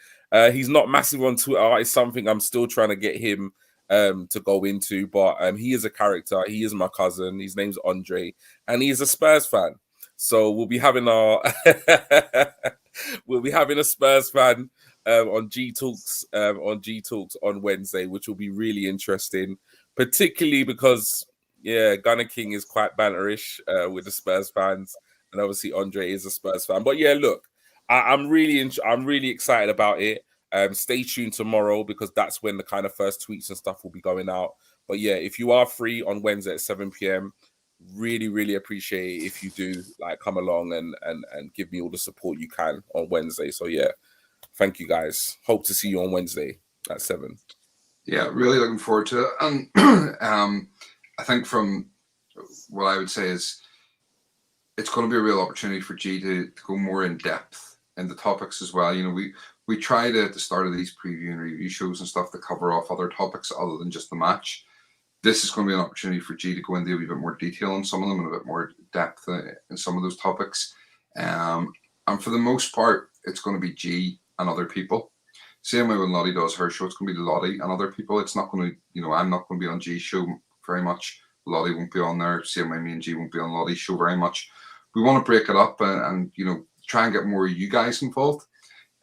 S3: He's not massive on Twitter. It's something I'm still trying to get him to go into, but he is a character. He is my cousin. His name's Andre, and he is a Spurs fan. So we'll be having our a Spurs fan on G Talks on Wednesday, which will be really interesting, particularly because Gunner King is quite banterish with the Spurs fans, and obviously Andre is a Spurs fan. But yeah, look, I'm really excited about it. Stay tuned tomorrow, because that's when the kind of first tweets and stuff will be going out. But yeah, if you are free on Wednesday at 7 p.m, really appreciate it if you do come along and give me all the support you can on Wednesday. So yeah, thank you guys. Hope to see you on Wednesday at 7.
S1: Yeah, really looking forward to it. And I think from what I would say is it's going to be a real opportunity for G to go more in depth in the topics as well. We tried at the start of these preview and review shows and stuff to cover off other topics other than just the match. This is going to be an opportunity for G to go into a wee bit more detail on some of them and a bit more depth in some of those topics. And for the most part, it's going to be G and other people. Same way when Lottie does her show, it's going to be Lottie and other people. It's not going to, I'm not going to be on G's show very much. Lottie won't be on there. Same way me and G won't be on Lottie's show very much. We want to break it up and try and get more of you guys involved.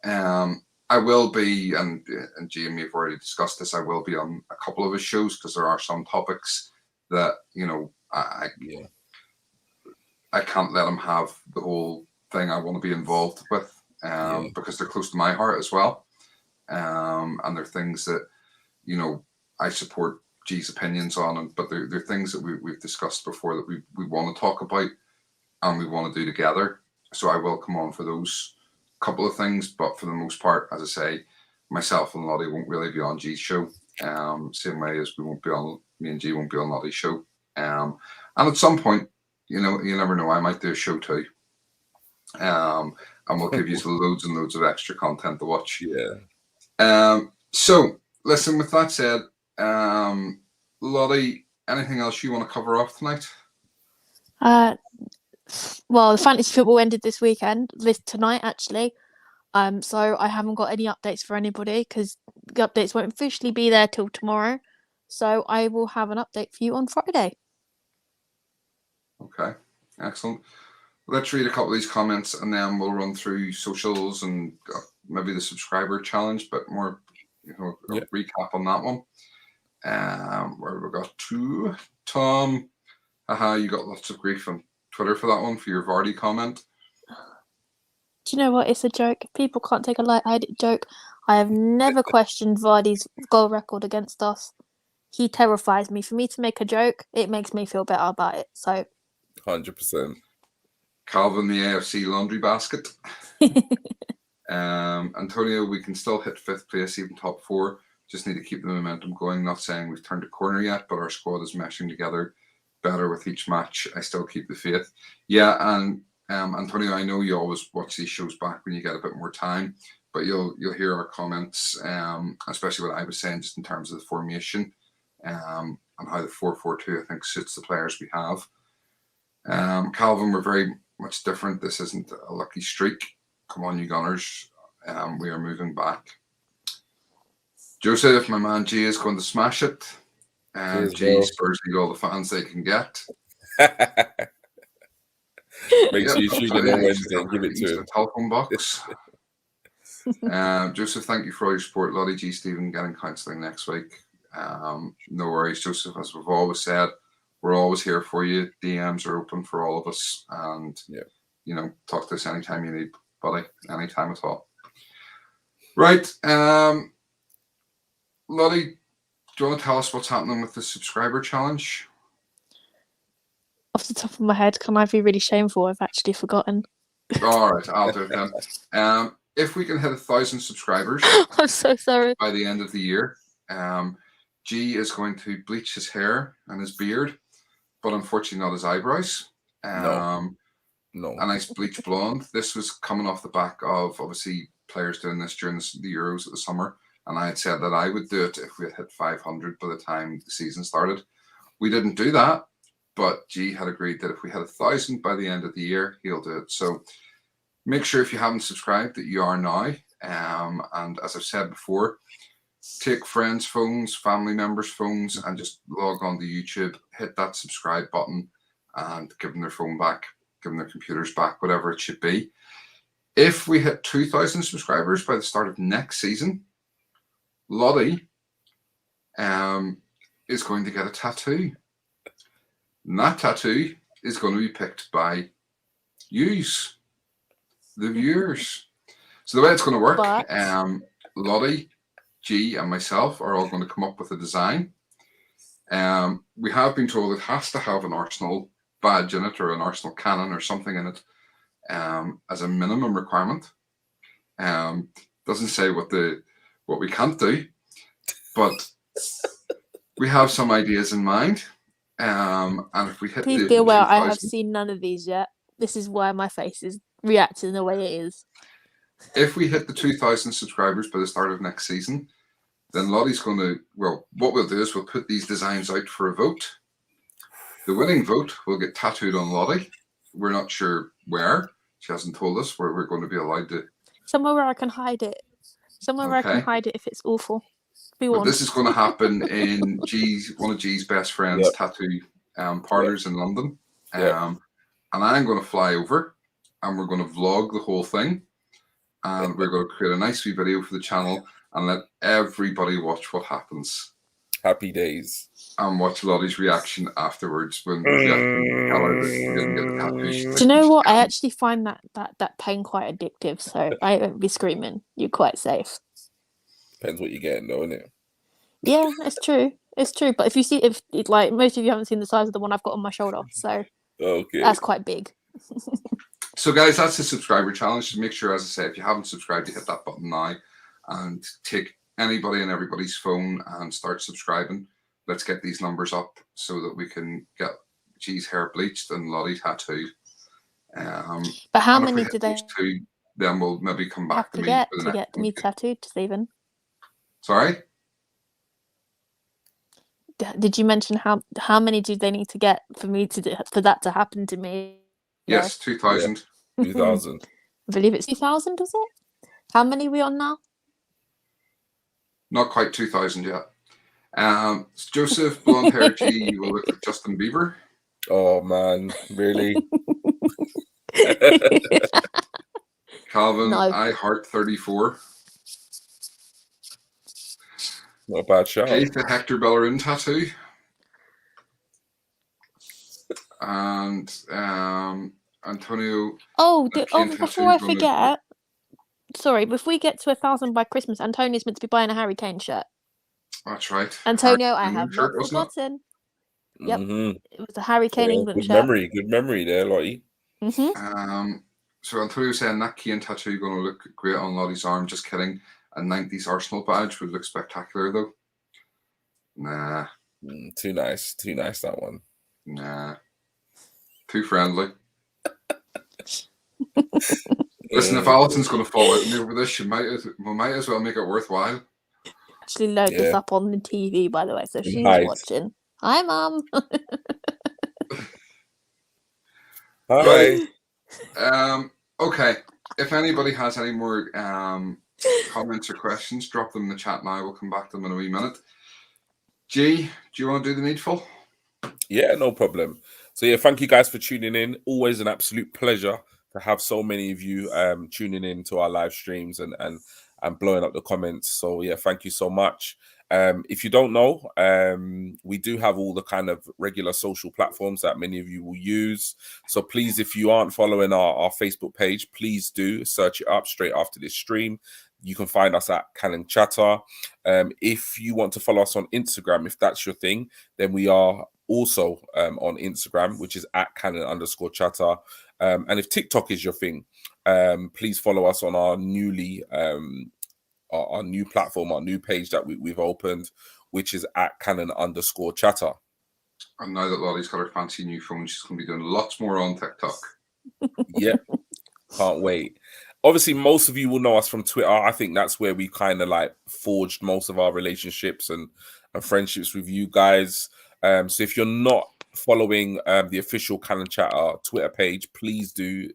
S1: I will be, and G and me have already discussed this, I will be on a couple of his shows because there are some topics that, I can't let him have the whole thing I want to be involved with because they're close to my heart as well. And they're things that, I support G's opinions on, but they're things that we've discussed before that we want to talk about and we want to do together. So I will come on for those couple of things, but for the most part, as I say, myself and Lottie won't really be on G's show. Same way as me and G won't be on Lottie's show. And at some point, you never know, I might do a show too. And we'll give you loads and loads of extra content to watch.
S3: Yeah.
S1: So listen, with that said, Lottie, anything else you want to cover off tonight?
S5: Well, the fantasy football ended tonight actually. So I haven't got any updates for anybody because the updates won't officially be there till tomorrow. So I will have an update for you on Friday.
S1: Okay, excellent. Let's read a couple of these comments and then we'll run through socials and maybe the subscriber challenge, but more, recap on that one. Where have we got to? Tom, you got lots of grief on Twitter for that one, for your Vardy comment.
S5: Do you know what? It's a joke. People can't take a light-headed joke. I have never questioned Vardy's goal record against us. He terrifies me. For me to make a joke, it makes me feel better about it. So,
S3: 100%.
S1: Calvin, the AFC laundry basket. Antonio, we can still hit 5th place, even top 4. Just need to keep the momentum going. Not saying we've turned a corner yet, but our squad is meshing together better with each match. I still keep the faith. Yeah, and Antonio, I know you always watch these shows back when you get a bit more time, but you'll hear our comments, especially what I was saying just in terms of the formation, and how the 4-4-2 I think suits the players we have. Calvin, we're very much different. This isn't a lucky streak. Come on, you Gunners. We are moving back. Joseph, my man G is going to smash it. G, Spurs need all the fans they can get.
S3: Make sure you tune in on Wednesday and give it to him.
S1: Telephone box. Joseph, thank you for all your support. Lottie, G, Stephen, getting counselling next week. No worries, Joseph. As we've always said, we're always here for you. DMs are open for all of us, and talk to us anytime you need, buddy. Anytime at all. Right, Lottie, do you want to tell us what's happening with the subscriber challenge?
S5: Off the top of my head, can I be really shameful? I've actually forgotten.
S1: All right, I'll do it then. If we can hit 1,000 subscribers,
S5: I'm so sorry.
S1: By the end of the year, G is going to bleach his hair and his beard, but unfortunately not his eyebrows.
S3: No.
S1: A nice bleach blonde. This was coming off the back of obviously players doing this during the Euros of the summer, and I had said that I would do it if we had hit 500 by the time the season started. We didn't do that, but G had agreed that if we had 1,000 by the end of the year, he'll do it. So make sure if you haven't subscribed that you are now. And as I've said before, take friends' phones, family members' phones, and just log on to YouTube, hit that subscribe button, and give them their phone back, give them their computers back, whatever it should be. If we hit 2,000 subscribers by the start of next season, Lottie is going to get a tattoo. And that tattoo is going to be picked by yous, the viewers. So the way it's going to work, Lottie, G, and myself are all going to come up with a design. We have been told it has to have an Arsenal badge in it, or an Arsenal cannon or something in it, as a minimum requirement. Doesn't say what we can't do, but we have some ideas in mind. And if we hit,
S5: please be aware, I have seen none of these yet. This is why my face is reacting the way it is.
S1: If we hit the 2,000 subscribers by the start of next season, then Lottie's going to, well, what we'll do is we'll put these designs out for a vote. The winning vote will get tattooed on Lottie. We're not sure where. She hasn't told us where we're going to be allowed to.
S5: Somewhere where I can hide it. Somewhere where I can hide it if it's awful.
S1: But this is going to happen in one of G's best friends' tattoo parlors in London. And I'm going to fly over and we're going to vlog the whole thing. And we're going to create a nice wee video for the channel and let everybody watch what happens.
S3: Happy days.
S1: And watch Lottie's reaction afterwards when we tell her that she didn't get the tattoo.
S5: Do you know what? I actually find that pain quite addictive, so I won't be screaming. You're quite safe.
S3: Depends what you're getting, though, isn't it?
S5: Yeah, it's true. It's true. But if like most of you haven't seen the size of the one I've got on my shoulder, so that's quite big.
S1: So, guys, that's the subscriber challenge. Just make sure, as I say, if you haven't subscribed, you hit that button now and take anybody and everybody's phone and start subscribing. Let's get these numbers up so that we can get G's hair bleached and Lottie tattooed.
S5: But how
S1: and if we
S5: many
S1: hit
S5: do they
S1: those two, then we'll maybe come back
S5: have
S1: to
S5: to
S1: me
S5: get
S1: for the
S5: to
S1: next
S5: get me tattooed, Stephen?
S1: Sorry?
S5: Did you mention how many do they need to get for me for that to happen to me?
S1: Yes, 2,000.
S3: 2,000.
S5: I believe it's 2,000, is it? How many are we on now?
S1: Not quite 2,000 yet. Joseph, blonde hair G, you will look like Justin Bieber.
S3: Oh man, really?
S1: Calvin,
S5: No.
S1: I heart 34.
S3: Not a bad shout.
S1: Keith, the Hector Bellerin tattoo. And Antonio.
S5: Before I forget, sorry, if we get to 1,000 by Christmas, Antonio's meant to be buying a Harry Kane shirt.
S1: That's right.
S5: Antonio, I
S1: Harry
S5: have
S1: shirt,
S5: not forgotten. Yep,
S3: Mm-hmm.
S5: it was the Harry Kane England
S3: Good
S5: shirt.
S3: Good memory there, Lottie.
S5: Mm-hmm.
S1: So Antonio saying that Kane tattoo going to look great on Lottie's arm. Just kidding. A 90s Arsenal badge would look spectacular though. Nah.
S3: Too nice. Too nice, that one.
S1: Nah. Too friendly. Listen, if Alison's going to fall out over this, we might as well make it worthwhile.
S5: Actually load this up on the TV, by the way, so she's watching. Hi, Mum.
S3: Hi.
S1: Okay. If anybody has any more comments or questions, drop them in the chat now. We'll come back to them in a wee minute. G, do you want to do the needful?
S3: Yeah, no problem. So yeah, thank you guys for tuning in. Always an absolute pleasure to have so many of you tuning in to our live streams and blowing up the comments. So yeah, thank you so much. If you don't know, we do have all the kind of regular social platforms that many of you will use. So please, if you aren't following our Facebook page, please do search it up straight after this stream. You can find us at Cannon Chatter. If you want to follow us on Instagram, if that's your thing, then we are also on Instagram, which is at Cannon_Chatter. And if TikTok is your thing, please follow us on our our new platform, our new page that we've opened, which is at Cannon_Chatter.
S1: And now that Lottie's got her fancy new phone, she's going to be doing lots more on TikTok.
S3: Yep. Can't wait. Obviously, most of you will know us from Twitter. I think that's where we kind of like forged most of our relationships and friendships with you guys. So if you're not following the official Cannon Chatter Twitter page, please do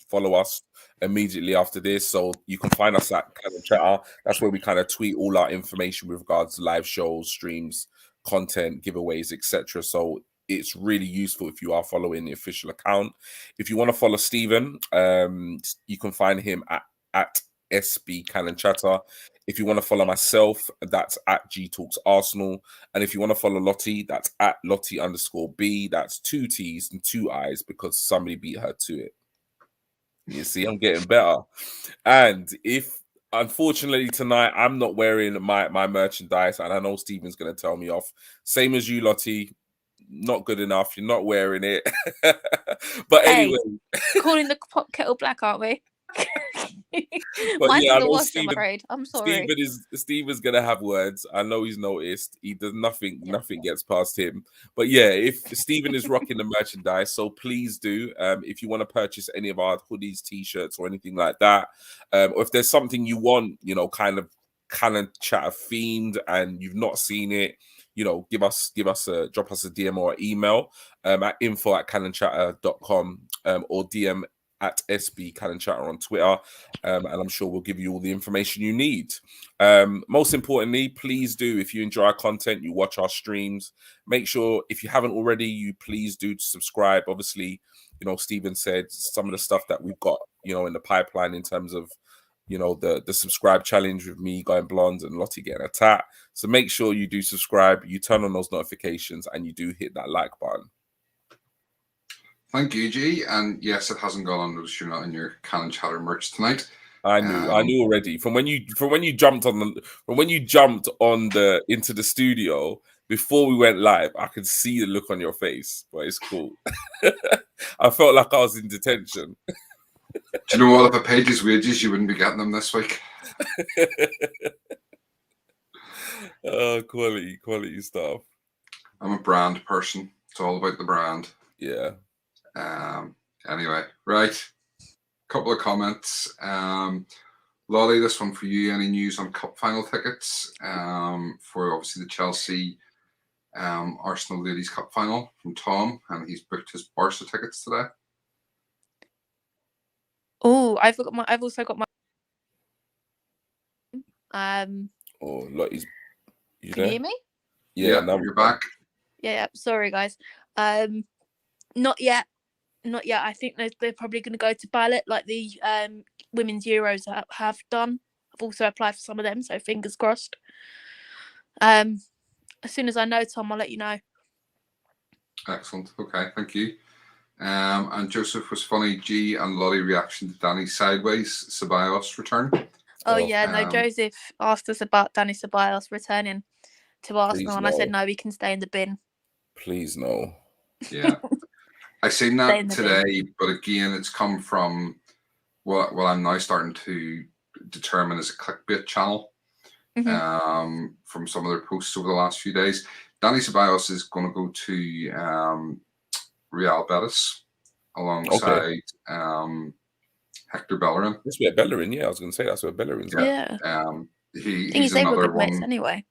S3: follow us immediately after this. So you can find us at Cannon Chatter. That's where we kind of tweet all our information with regards to live shows, streams, content, giveaways, etc. So it's really useful if you are following the official account. If you want to follow Stephen, you can find him at SB Cannon Chatter. If you want to follow myself, that's at G Talks Arsenal. And if you want to follow Lottie, that's at Lottie_B. That's 2 T's and 2 I's because somebody beat her to it. You see, I'm getting better. And if unfortunately tonight I'm not wearing my merchandise, and I know Stephen's going to tell me off, same as you, Lottie. Not good enough. You're not wearing it. But anyway,
S5: calling the pot kettle black, aren't we?
S3: But
S5: Mine's
S3: yeah,
S5: in the
S3: I know
S5: wash, I'm afraid. I'm sorry.
S3: Stephen's gonna have words. I know he's noticed. He does nothing. Yeah. Nothing gets past him. But yeah, if Stephen is rocking the merchandise, so please do. If you want to purchase any of our hoodies, t-shirts, or anything like that, or if there's something you want, you know, kind of Cannon Chatter themed, and you've not seen it, you know, drop us a DM or an email at info@cannonchatter.com or DM at SB Cannon Chatter on Twitter, and I'm sure we'll give you all the information you need. Most importantly, please do, if you enjoy our content, you watch our streams, make sure, if you haven't already, you please do subscribe. Obviously, you know, Stephen said some of the stuff that we've got, you know, in the pipeline in terms of, you know, the subscribe challenge with me going blonde and Lottie getting a tat. So make sure you do subscribe, you turn on those notifications, and you do hit that like button.
S1: Thank you, G. And yes, it hasn't gone unnoticed. You're not in your Cannon Chatter merch tonight.
S3: I knew already from when you jumped into the studio before we went live. I could see the look on your face, but it's cool. I felt like I was in detention.
S1: Do you know what? If I paid his wages, you wouldn't be getting them this week.
S3: Quality stuff.
S1: I'm a brand person. It's all about the brand.
S3: Yeah.
S1: Anyway, right. Couple of comments. Lottie, this one for you. Any news on cup final tickets for obviously the Chelsea Arsenal Ladies Cup final from Tom, and he's booked his Barca tickets today.
S5: Oh, I've also got my
S3: Oh, Lottie's. You
S5: Can
S3: there?
S5: you hear me?
S3: Yeah, now
S1: you're back.
S5: Yeah. Sorry, guys. Not yet. I think they're probably going to go to ballot like the women's Euros have done. I've also applied for some of them, so fingers crossed. As soon as I know, Tom, I'll let you know.
S1: Excellent. Okay, thank you. And Joseph was funny. G and Lottie reaction to Danny Sideways Ceballos return.
S5: Oh yeah, no. Joseph asked us about Danny Ceballos returning to Arsenal, and I said no, he can stay in the bin.
S3: Please no.
S1: Yeah, I seen that today, but again, it's come from what I'm now starting to determine as a clickbait channel. From some of their posts over the last few days. Danny Ceballos is going to go to Real Betis alongside Hector Bellerin.
S3: That's where Bellerin, yeah, I was going to say that's where Bellerin's at.
S5: Yeah.
S1: He's another one.
S5: Mates anyway.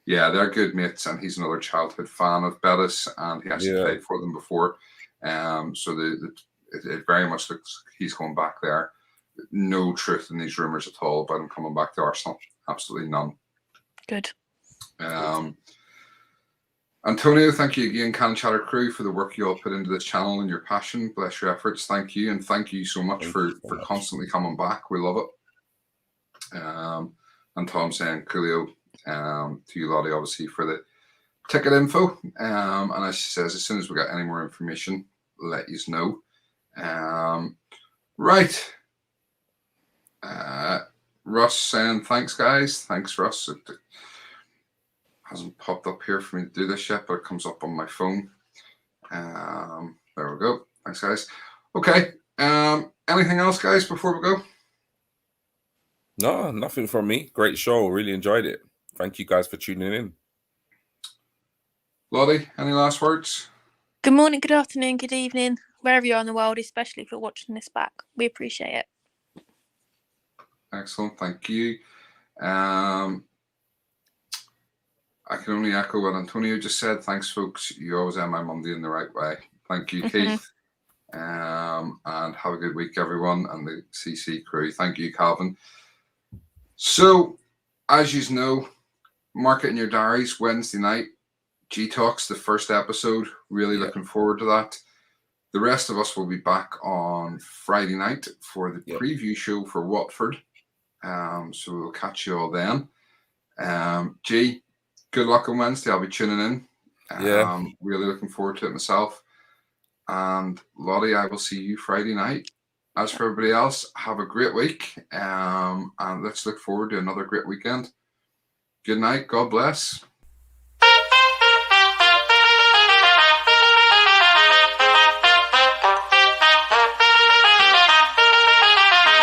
S1: Yeah, they're good mates, and he's another childhood fan of Betis, and he actually played for them before. So it very much looks he's going back there. No truth in these rumours at all about him coming back to Arsenal. Absolutely none.
S5: Good.
S1: Antonio, thank you again, Can Chatter crew, for the work you all put into this channel and your passion. Bless your efforts. Thank you, and thank you so much for constantly coming back. We love it. And Tom saying coolio to you, Lottie, obviously, for the ticket info. And as she says, as soon as we got any more information, let you know. Right. Russ saying thanks, guys. Thanks, Russ. It hasn't popped up here for me to do this yet, but it comes up on my phone. There we go. Thanks, guys. Okay. Anything else, guys, before we go?
S3: No, nothing from me. Great show. Really enjoyed it. Thank you guys for tuning in.
S1: Lottie, any last words?
S5: Good morning, good afternoon, good evening, wherever you are in the world, especially if you're watching this back. We appreciate it.
S1: Excellent. Thank you. I can only echo what Antonio just said. Thanks, folks. You always end my Monday in the right way. Thank you, Keith. And have a good week, everyone, and the CC crew. Thank you, Calvin. So, as you know, mark it in your diaries. Wednesday night, G Talks, the first episode. Really looking forward to that. The rest of us will be back on Friday night for the preview show for Watford. So we'll catch you all then. G, good luck on Wednesday. I'll be tuning in. Really looking forward to it myself. And Lottie, I will see you Friday night. As for everybody else, have a great week. And let's look forward to another great weekend. Good night. God bless.